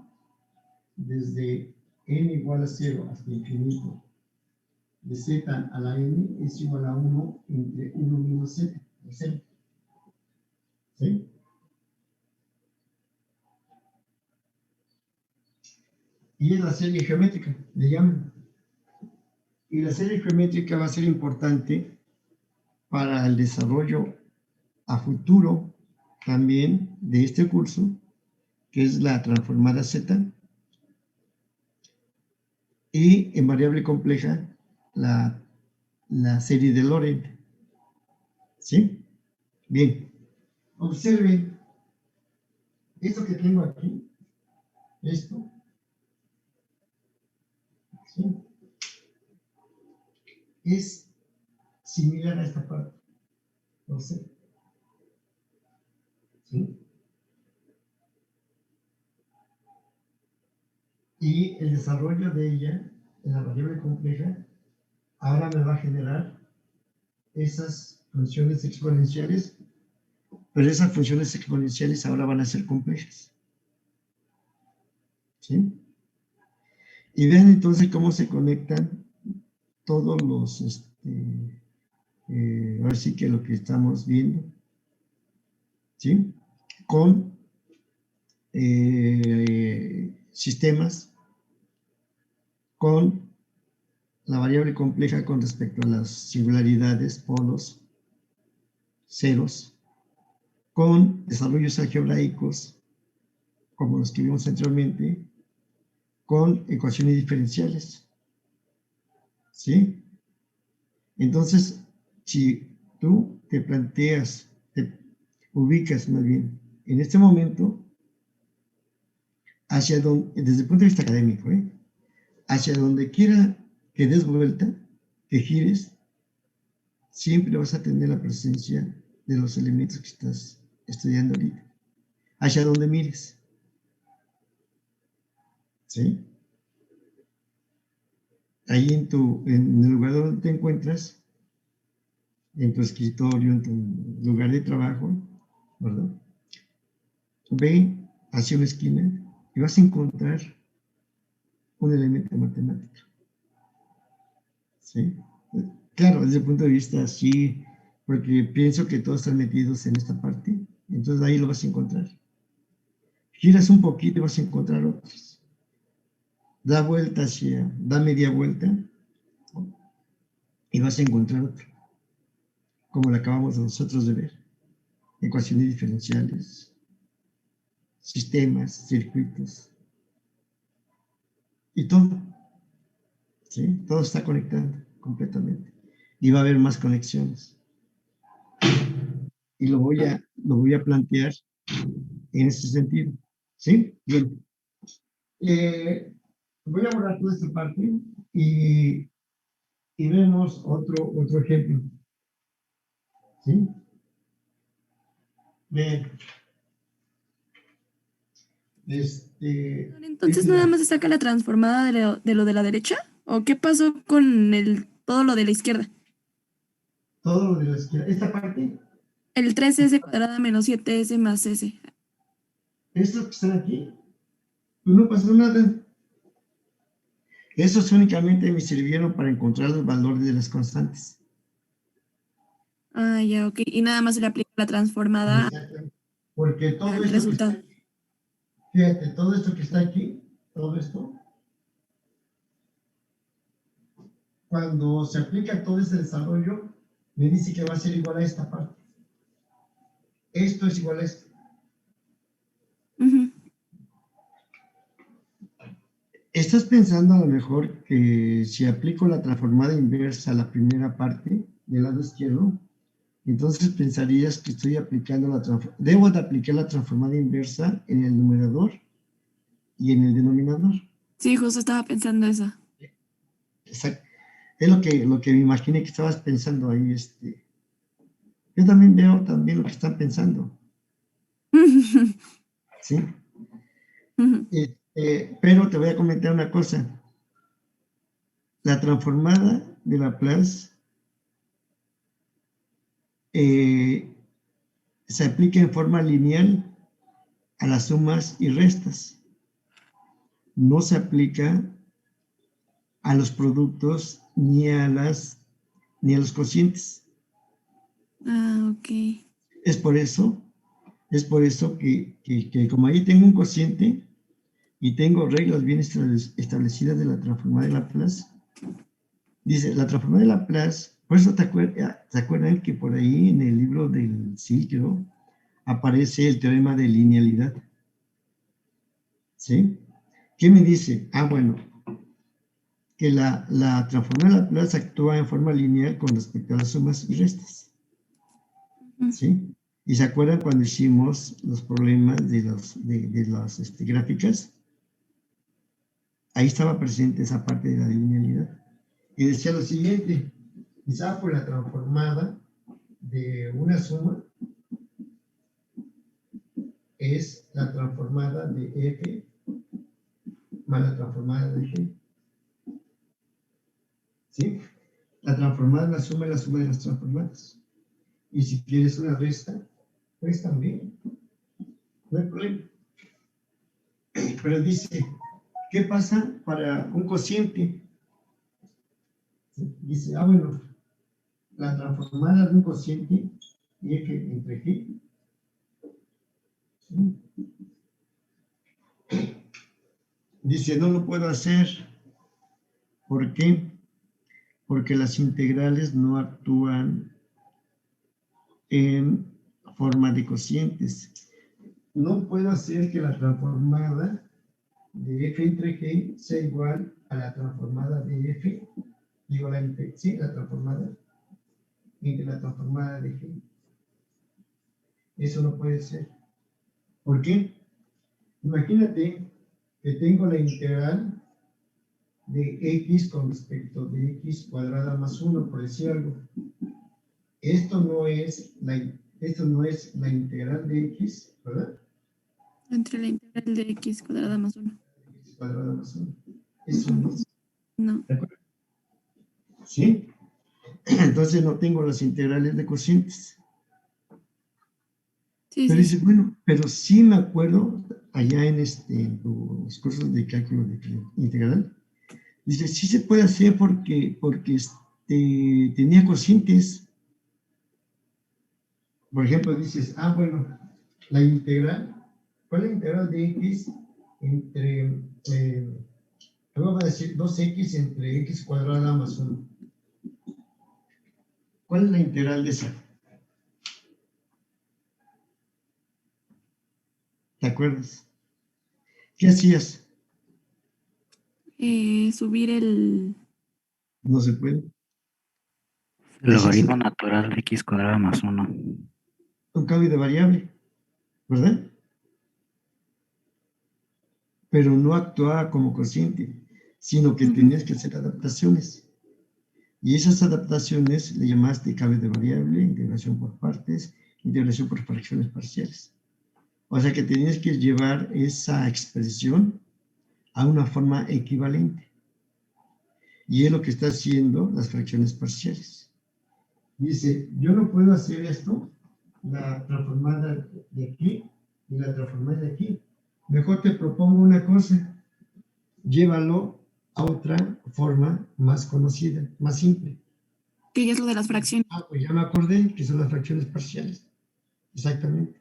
desde n igual a 0 hasta infinito de z a la n es igual a 1 entre 1 menos z, o 0. ¿Sí? Y es la serie geométrica, le llaman. Y la serie geométrica va a ser importante para el desarrollo a futuro también de este curso, que es la transformada z, y en variable compleja la serie de Laurent. ¿Sí? Bien. Observen esto que tengo aquí, esto, ¿sí? Es similar a esta parte. Observen. ¿Sí? Y el desarrollo de ella en la variable compleja ahora me va a generar esas funciones exponenciales, pero esas funciones exponenciales ahora van a ser complejas. ¿Sí? Y vean entonces cómo se conectan todos los, ahora sí que lo que estamos viendo, ¿sí? Con sistemas, con la variable compleja con respecto a las singularidades, polos, ceros, con desarrollos algebraicos, como los que vimos anteriormente, con ecuaciones diferenciales, ¿sí? Entonces, si tú te planteas, te ubicas más bien en este momento, hacia donde, desde el punto de vista académico, hacia donde quiera que des vuelta, que gires, siempre vas a tener la presencia de los elementos que estás estudiando ahorita, hacia donde mires, ¿sí? Ahí en el lugar donde te encuentras, en tu escritorio, en tu lugar de trabajo, ¿verdad? Ve hacia una esquina y vas a encontrar un elemento matemático, ¿sí? Claro, desde el punto de vista así, porque pienso que todos están metidos en esta parte, entonces ahí lo vas a encontrar. Giras un poquito y vas a encontrar otros. Da vuelta da media vuelta y vas a encontrar otro, como lo acabamos nosotros de ver. Ecuaciones diferenciales, sistemas, circuitos, y todo, ¿sí? Todo está conectado completamente. Y va a haber más conexiones. Y lo voy a plantear en ese sentido, ¿sí? Bien. Voy a borrar toda esta parte y vemos otro ejemplo, ¿sí? Bien. Entonces nada más se saca la transformada de lo de la derecha, ¿o qué pasó con todo lo de la izquierda? Todo lo de la izquierda. Esta parte. El 3s cuadrada menos 7s más s. Estos que están aquí, pues no pasó nada. Esos únicamente me sirvieron para encontrar los valores de las constantes. Ah, ya, ok. Y nada más se le aplica la transformada porque todo al esto resultado. Que está aquí, fíjate, todo esto que está aquí, todo esto, cuando se aplica todo ese desarrollo, me dice que va a ser igual a esta parte. Esto es igual a esto. Ujú. ¿Estás pensando a lo mejor que si aplico la transformada inversa a la primera parte del lado izquierdo, entonces pensarías que estoy aplicando debo de aplicar la transformada inversa en el numerador y en el denominador? Sí, justo estaba pensando eso. Exacto. Es lo que me imaginé que estabas pensando ahí. Yo también veo también lo que están pensando, ¿sí? Pero te voy a comentar una cosa. La transformada de Laplace se aplica en forma lineal a las sumas y restas. No se aplica a los productos ni a los cocientes. Ah, ok. Es por eso que como ahí tengo un cociente y tengo reglas bien establecidas de la transformada de Laplace, dice, la transformada de Laplace, por eso ¿se acuerdan que por ahí en el libro del sitio aparece el teorema de linealidad? ¿Sí? ¿Qué me dice? Ah, bueno, que la transformada de Laplace actúa en forma lineal con respecto a las sumas y restas. ¿Sí? ¿Y se acuerdan cuando hicimos los problemas de las gráficas? Ahí estaba presente esa parte de la linealidad. Y decía lo siguiente, quizá por la transformada de una suma es la transformada de f más la transformada de g. ¿Sí? La transformada es la suma de las transformadas. Y si quieres una resta, pues también. No hay problema. Pero dice, ¿qué pasa para un cociente? Dice, bueno, la transformada de un cociente f entre g. ¿Sí? Dice, no lo puedo hacer. ¿Por qué? Porque las integrales no actúan en forma de cocientes. No puedo hacer que la transformada de f entre g sea igual a la transformada de f, la transformada entre la transformada de g. Eso no puede ser. ¿Por qué? Imagínate que tengo la integral de x con respecto de x cuadrada más 1, por decir algo. Esto no es la integral de x, ¿verdad? Entre la integral de x cuadrada más 1. X cuadrada más 1. Eso no es. No. ¿De acuerdo? ¿Sí? Entonces no tengo las integrales de cocientes. Sí, Pero sí. dice, bueno, pero sí me acuerdo allá en los cursos de cálculo integral. Dice, sí se puede hacer porque tenía cocientes. Por ejemplo, dices, bueno, la integral, ¿cuál es la integral de x entre, vamos a decir 2x entre x cuadrada más 1? ¿Cuál es la integral de esa? ¿Te acuerdas? ¿Qué hacías? Subir el... No se puede. El logaritmo natural de x cuadrada más 1. Un cambio de variable, ¿verdad? Pero no actuaba como cociente, sino que tenías que hacer adaptaciones. Y esas adaptaciones le llamaste cambio de variable, integración por partes, integración por fracciones parciales. O sea que tenías que llevar esa expresión a una forma equivalente. Y es lo que está haciendo las fracciones parciales. Dice, yo no puedo hacer esto, la transformada de aquí y la transformada de aquí. Mejor te propongo una cosa, llévalo a otra forma más conocida, más simple. Que ya es lo de las fracciones. Pues ya me acordé que son las fracciones parciales. Exactamente.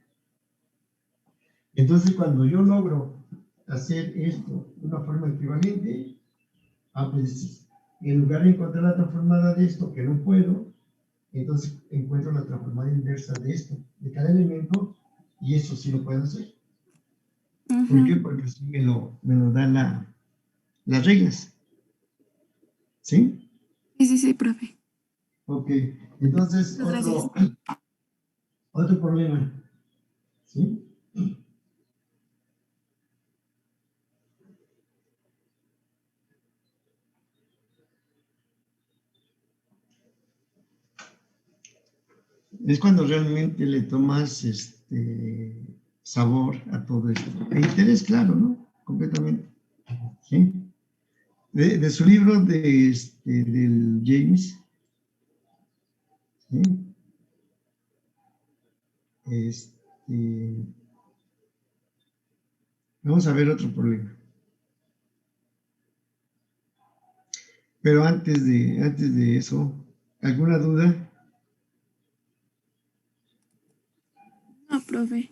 Entonces, cuando yo logro hacer esto de una forma equivalente, pues En lugar de encontrar la transformada de esto, que no puedo, entonces encuentro la transformada inversa de esto, de cada elemento, y eso sí lo puedo hacer. ¿Por qué? Porque sí me lo dan las reglas. ¿Sí? Sí, profe. Ok. Entonces, Muchas otro problema. ¿Sí? Es cuando realmente le tomas sabor a todo esto. E interés, claro, ¿no? Completamente. ¿Sí? De su libro del James, ¿sí? Vamos a ver otro problema. Pero antes de eso, ¿alguna duda? No, profe.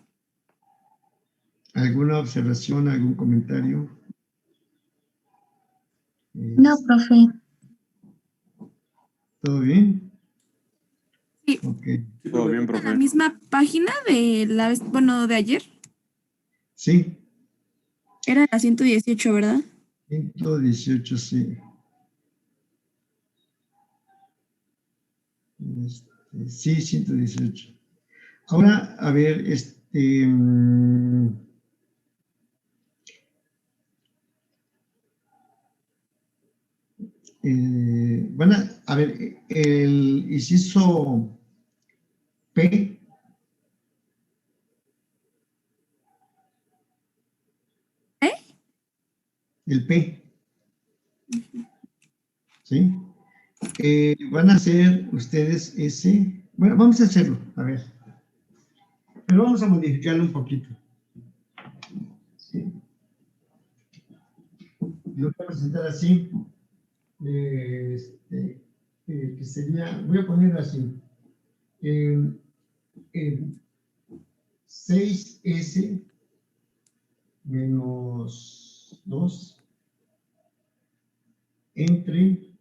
¿Alguna observación, algún comentario? No, profe. ¿Todo bien? Sí. Ok. Todo bien, profe. ¿La misma página de de ayer? Sí. Era la 118, ¿verdad? 118, sí. Sí, 118. Ahora, a ver, van a ver, el inciso P, el P, ¿sí? Van a hacer ustedes ese, bueno, vamos a hacerlo, a ver, pero vamos a modificarlo un poquito, ¿sí? Lo voy a presentar así, que sería, voy a ponerlo así, 6S menos 2 entre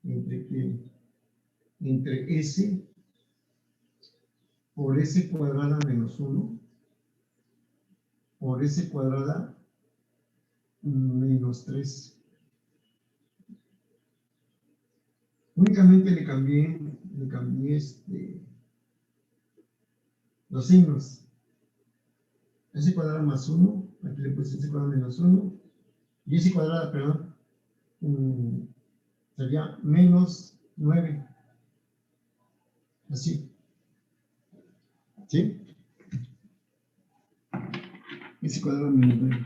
qué, entre S por S cuadrada menos 1 por S cuadrada menos 3. Únicamente le cambié los signos. S cuadrada más 1, aquí le puse S cuadrada menos 1, y S cuadrada, perdón, sería menos 9. Así. ¿Sí? S cuadrada menos 9.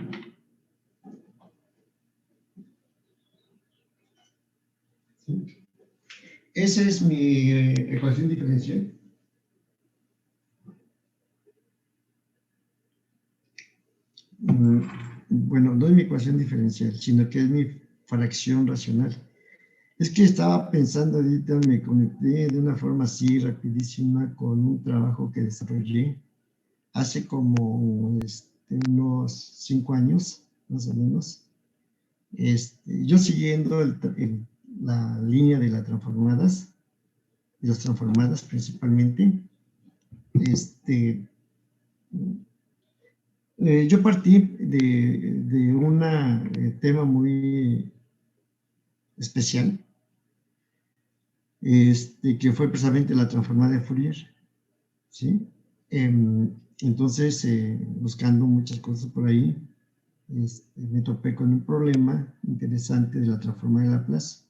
¿Sí? Esa es mi ecuación diferencial. Bueno, no es mi ecuación diferencial, sino que es mi fracción racional. Es que estaba pensando ahorita, me conecté de una forma así rapidísima con un trabajo que desarrollé hace como unos 5 años, más o menos. Yo siguiendo la línea de las transformadas, principalmente, yo partí de un tema muy especial, que fue precisamente la transformada de Fourier, ¿sí? Entonces, buscando muchas cosas por ahí, me topé con un problema interesante de la transformada de Laplace,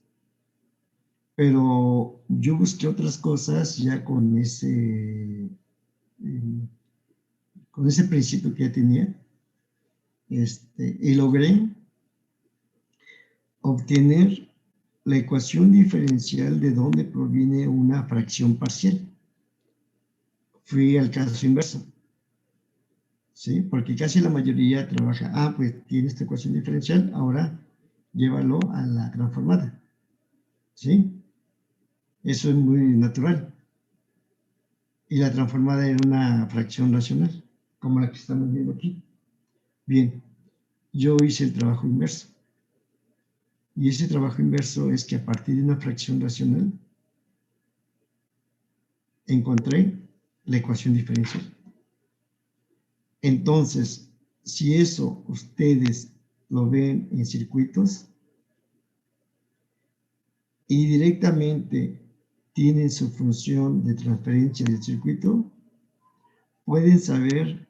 pero yo busqué otras cosas ya con ese principio que ya tenía, y logré obtener la ecuación diferencial de donde proviene una fracción parcial. Fui al caso inverso, ¿sí? Porque casi la mayoría trabaja, pues tiene esta ecuación diferencial, ahora llévalo a la transformada, ¿sí? Eso es muy natural. Y la transformada era una fracción racional, como la que estamos viendo aquí. Bien, yo hice el trabajo inverso. Y ese trabajo inverso es que a partir de una fracción racional encontré la ecuación diferencial. Entonces, si eso ustedes lo ven en circuitos y directamente tienen su función de transferencia del circuito, pueden saber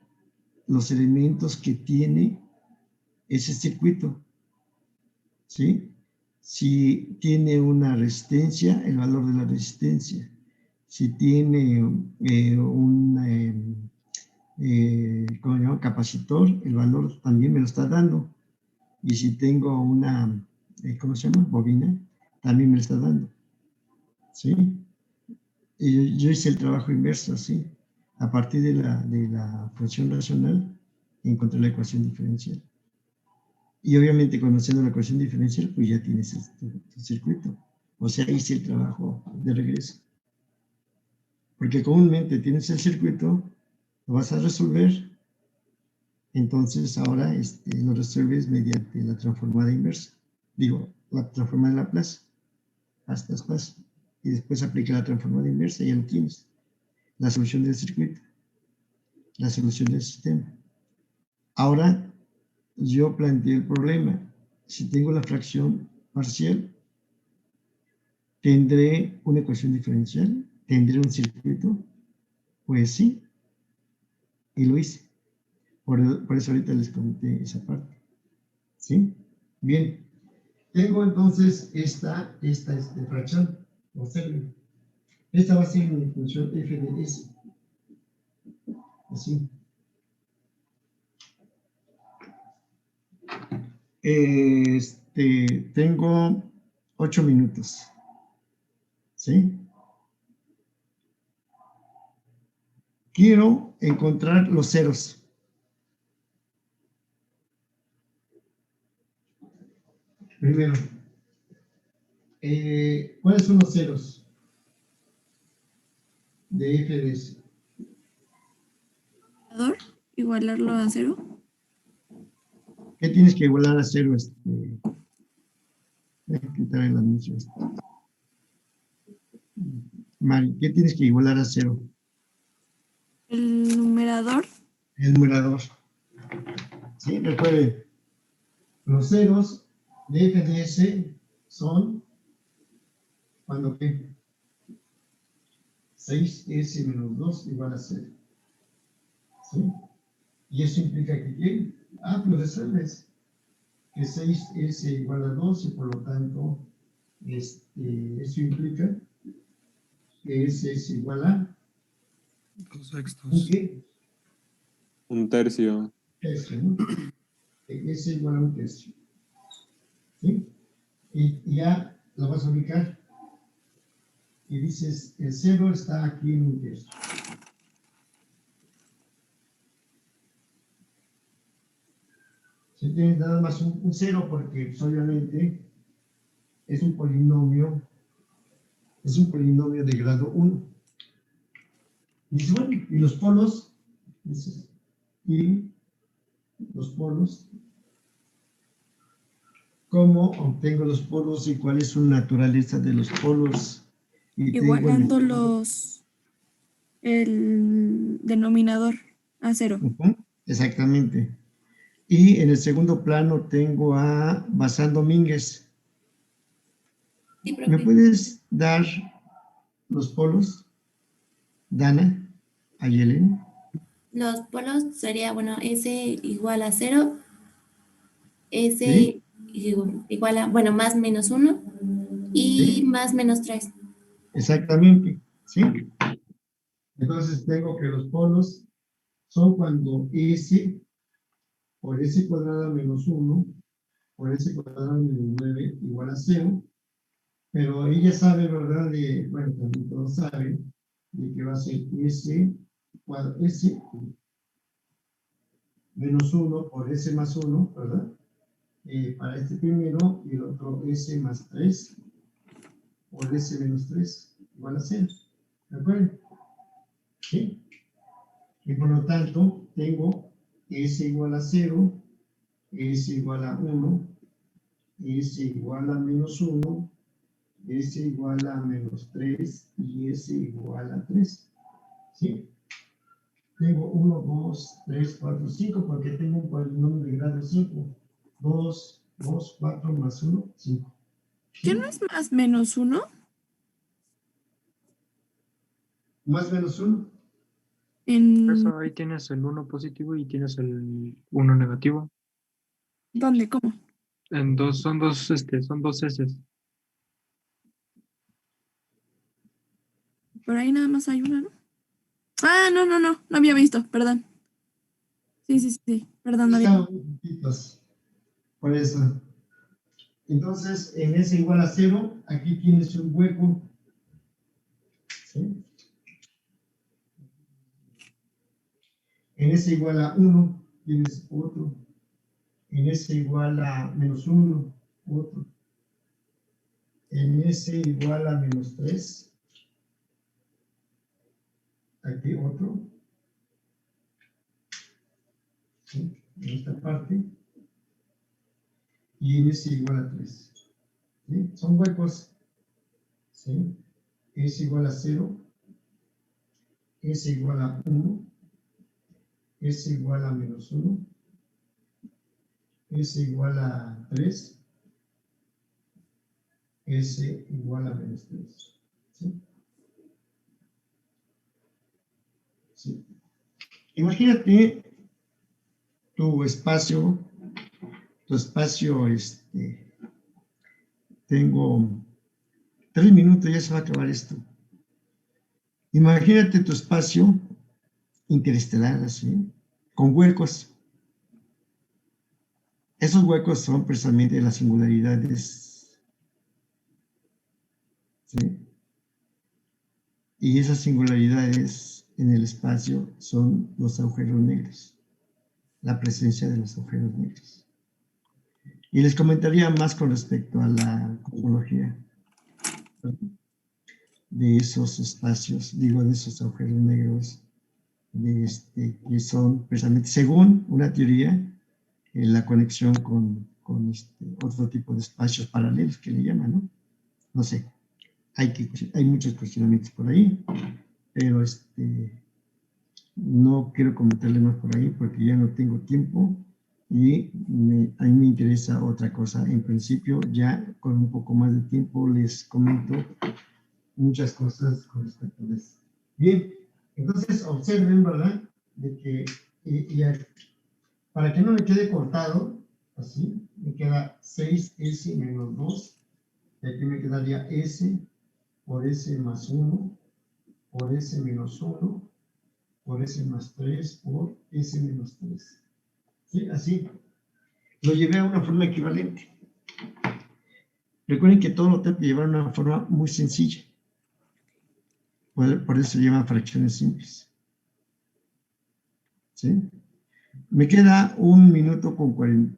los elementos que tiene ese circuito, ¿sí? Si tiene una resistencia, el valor de la resistencia. Si tiene ¿cómo se llama? Capacitor, el valor también me lo está dando. Y si tengo una, ¿cómo se llama? Bobina, también me lo está dando. ¿Sí? Y yo hice el trabajo inverso, así. A partir de la función racional, encontré la ecuación diferencial. Y obviamente conociendo la ecuación diferencial, pues ya tienes tu circuito. O sea, hice el trabajo de regreso. Porque comúnmente tienes el circuito, lo vas a resolver, entonces ahora lo resuelves mediante la transformada inversa. Digo, la transformada de Laplace, hasta espacio. Y después aplica la transformada inversa y ya lo tienes. La solución del circuito, la solución del sistema. Ahora, yo planteé el problema. Si tengo la fracción parcial, ¿tendré una ecuación diferencial? ¿Tendré un circuito? Pues sí, y lo hice. Por eso ahorita les comenté esa parte. ¿Sí? Bien. Tengo entonces esta fracción. Observen. Esta va a ser mi función f de s. Así. Tengo 8 minutos. ¿Sí? Quiero encontrar los ceros. Primero, ¿cuáles son los ceros de f de s? Igualarlo a 0. ¿Qué tienes que igualar a 0? Voy a quitar el anuncio. Mari, ¿qué tienes que igualar a 0? El numerador. El numerador. ¿Sí? Recuerden, los ceros de f de s son cuando ¿qué? 6s menos 2 igual a 0. ¿Sí? Y eso implica que ¿qué? Pues resuelves que 6s igual a 2 y por lo tanto eso implica que s es igual a 2 sextos. ¿un qué? Un tercio. Tercio, ¿no? S igual a un tercio. ¿Sí? Y ya lo vas a ubicar. Y dices, el 0 está aquí en un tercio. Se tiene nada más un 0 porque pues, obviamente es un polinomio de grado 1. Y dices, bueno, ¿y los polos? Dices, y los polos. ¿Cómo obtengo los polos y cuál es su naturaleza de los polos? Igualándolos el denominador a 0. Exactamente. Y en el segundo plano tengo a Bazán Domínguez. Sí, profe. ¿Me puedes dar los polos, Dana, Ayelen? Los polos sería, bueno, S igual a 0, S ¿Sí? igual a, bueno, más menos 1 y ¿Sí? más menos 3. Exactamente. ¿Sí? Entonces tengo que los polos son cuando S por S cuadrada menos 1 por S cuadrada menos 9 igual a 0. Pero ella sabe, ¿verdad? Bueno, también todos saben de que va a ser S menos 1 por S más 1, ¿verdad? Para este primero y el otro S más 3 por S menos 3 igual a 0. ¿De acuerdo? ¿Sí? Y por lo tanto, tengo S igual a 0, S igual a 1, S igual a menos 1, S igual a menos 3 y S igual a 3. ¿Sí? Tengo 1, 2, 3, 4, 5 porque tengo un polinomio de grado 5. 2, 4 más 1, 5. ¿Qué no es más menos 1? Más menos 1. Eso, ahí tienes el 1 positivo y tienes el 1 negativo. ¿Dónde? ¿Cómo? Son dos S. Por ahí nada más hay una, ¿no? Ah, no había visto, perdón. Sí, perdón, no había. Están muy juntitos. Por eso. Entonces, en S igual a 0, aquí tienes un hueco. ¿Sí? En S igual a 1, tienes otro. En S igual a menos 1, otro. En S igual a menos 3, aquí otro. ¿Sí? En esta parte. Y en S igual a 3. ¿Sí? Son huecos. ¿Sí? S igual a 0. S igual a 1. S igual a menos 1. S igual a 3. S igual a menos 3. ¿Sí? ¿Sí? Imagínate tu espacio, tengo 3 minutos, ya se va a acabar esto. Imagínate tu espacio interestelar, así, con huecos. Esos huecos son precisamente las singularidades. ¿Sí? Y esas singularidades en el espacio son los agujeros negros, la presencia de los agujeros negros. Y les comentaría más con respecto a la cosmología de esos espacios, digo, de esos agujeros negros, que son precisamente, según una teoría, la conexión con otro tipo de espacios paralelos que le llaman, ¿no? No sé, hay muchos cuestionamientos por ahí, pero no quiero comentarle más por ahí porque ya no tengo tiempo y a mí me interesa otra cosa. En principio, ya con un poco más de tiempo les comento muchas cosas con respecto a eso. Bien, entonces observen, ¿verdad? De que, para que no me quede cortado, así, me queda 6S menos 2, y aquí me quedaría S por S más 1, por S menos 1, por S más 3, por S menos 3. ¿Sí? Así. Lo llevé a una forma equivalente. Recuerden que todo lo tengo que llevar a una forma muy sencilla. Por eso se llaman fracciones simples. ¿Sí? Me queda 1 minuto con 1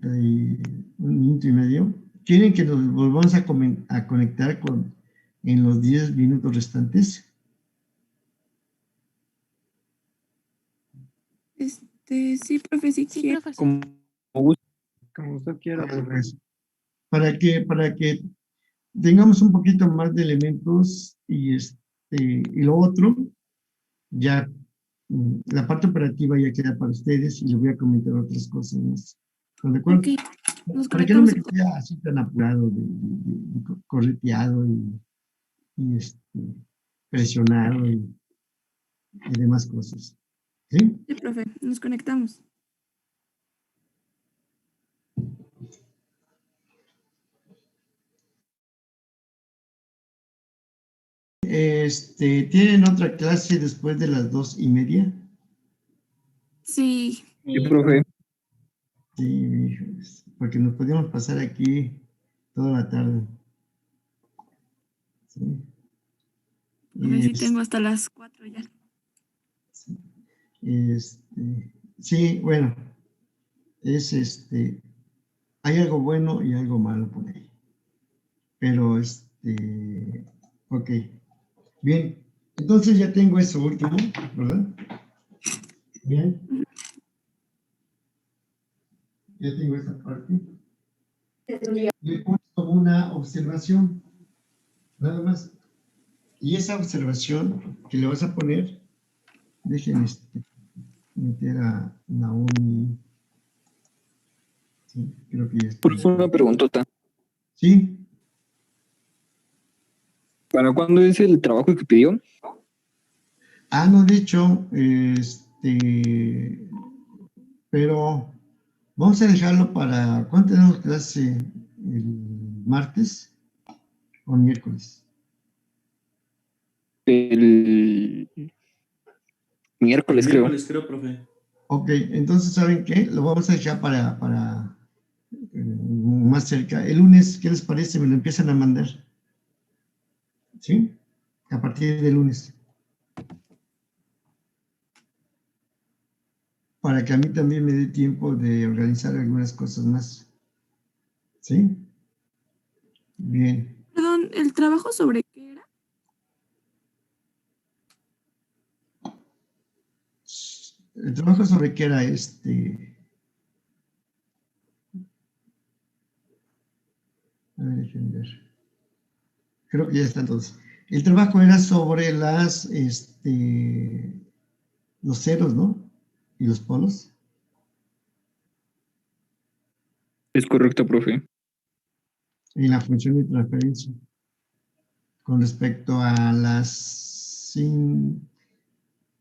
minuto y medio. ¿Quieren que nos volvamos a conectar en los 10 minutos restantes? Sí, profe, sí quiero. Como gusto. Como usted quiera, profe. Pues, para que tengamos un poquito más de elementos y lo otro, ya la parte operativa ya queda para ustedes y les voy a comentar otras cosas más. ¿Están de acuerdo? Ok, nos Para que no me conectamos. quede así tan apurado, correteado y presionado y demás cosas. ¿Sí? Sí, profe, nos conectamos. ¿Tienen otra clase después de las 2:30? Sí. Sí, profe. Sí, hijos, porque nos podíamos pasar aquí toda la tarde. Sí. Profe, sí tengo hasta las 4 ya. Sí, bueno, hay algo bueno y algo malo por ahí. Pero, ok. Bien, entonces ya tengo eso último, ¿verdad? Bien. Ya tengo esa parte. le pones como una observación, nada más. Y esa observación que le vas a poner, dejen meter a Naomi. Sí, creo que ya está. Por favor, una preguntota. Sí, ¿Para cuándo es el trabajo que pidió? no, de hecho, pero vamos a dejarlo para, ¿cuándo tenemos clase? ¿El martes o miércoles? El miércoles, creo. Miércoles, creo, profe. Ok, entonces, ¿saben qué? Lo vamos a dejar para más cerca. El lunes, ¿qué les parece? Me lo empiezan a mandar. ¿Sí? A partir del lunes. Para que a mí también me dé tiempo de organizar algunas cosas más. ¿Sí? Bien. Perdón, ¿el trabajo sobre qué era? El trabajo sobre qué era a ver, déjenme ver. Creo que ya están todos. El trabajo era sobre los ceros, ¿no? Y los polos. Es correcto, profe. Y la función de transferencia. Con respecto a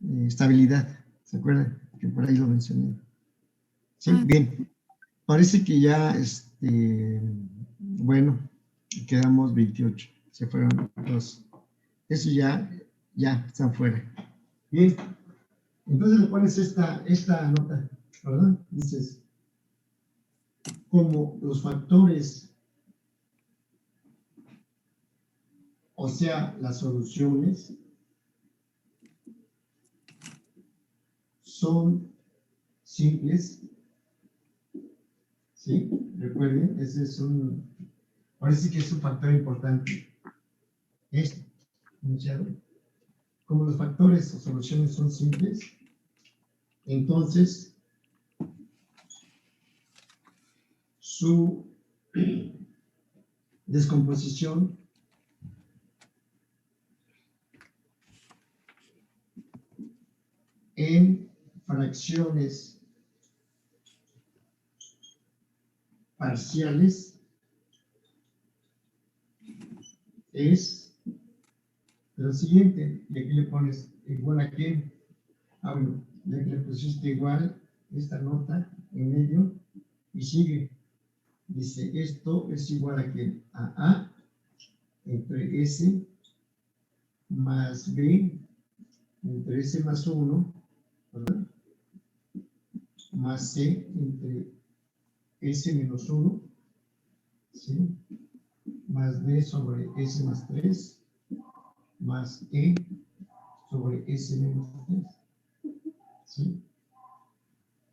estabilidad. ¿Se acuerdan? Que por ahí lo mencioné. Sí, bien. Parece que ya, bueno, quedamos 28. Se fueron 2. Eso ya están fuera. Bien. Entonces le pones esta nota, ¿verdad? Dices, como los factores, o sea, las soluciones, son simples, ¿sí? Recuerden, parece que es un factor importante. Enunciado. Como los factores o soluciones son simples, entonces su descomposición en fracciones parciales es lo siguiente, y aquí le pones igual a qué. Bueno, ya que le pusiste igual esta nota en medio y sigue. Dice, esto es igual a qué? A entre S más B entre S más 1, ¿verdad? Más C entre S menos 1, ¿sí? Más D sobre S más 3, más E sobre S menos 3, ¿sí?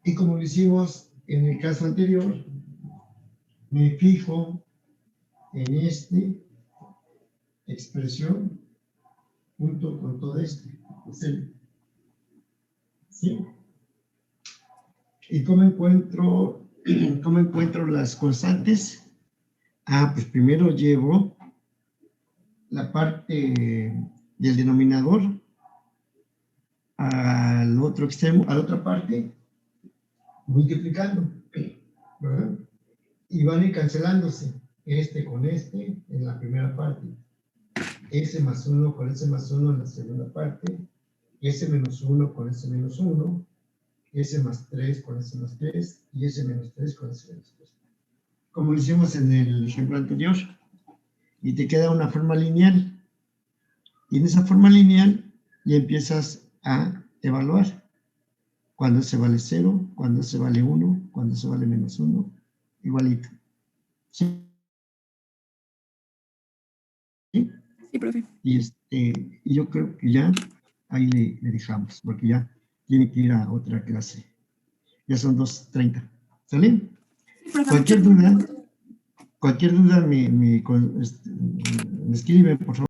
Y como lo hicimos en el caso anterior, me fijo en esta expresión junto con todo ¿sí? ¿Y cómo encuentro las constantes? Pues primero llevo la parte del denominador al otro extremo, a la otra parte, multiplicando, ¿verdad? Y van a ir cancelándose con en la primera parte, S más 1 con S más 1 en la segunda parte, S menos 1 con S menos 1, S más 3 con S más 3 y S menos 3 con S menos 3. Como lo hicimos en el ejemplo anterior. Y te queda una forma lineal. Y en esa forma lineal ya empiezas a evaluar. Cuando se vale 0, cuando se vale 1, cuando se vale menos 1, igualito. ¿Sí? Sí, profe. Y yo creo que ya ahí le dejamos, porque ya tiene que ir a otra clase. Ya son 2:30. ¿Sale? Sí, profe. Cualquier duda me escribe, por favor.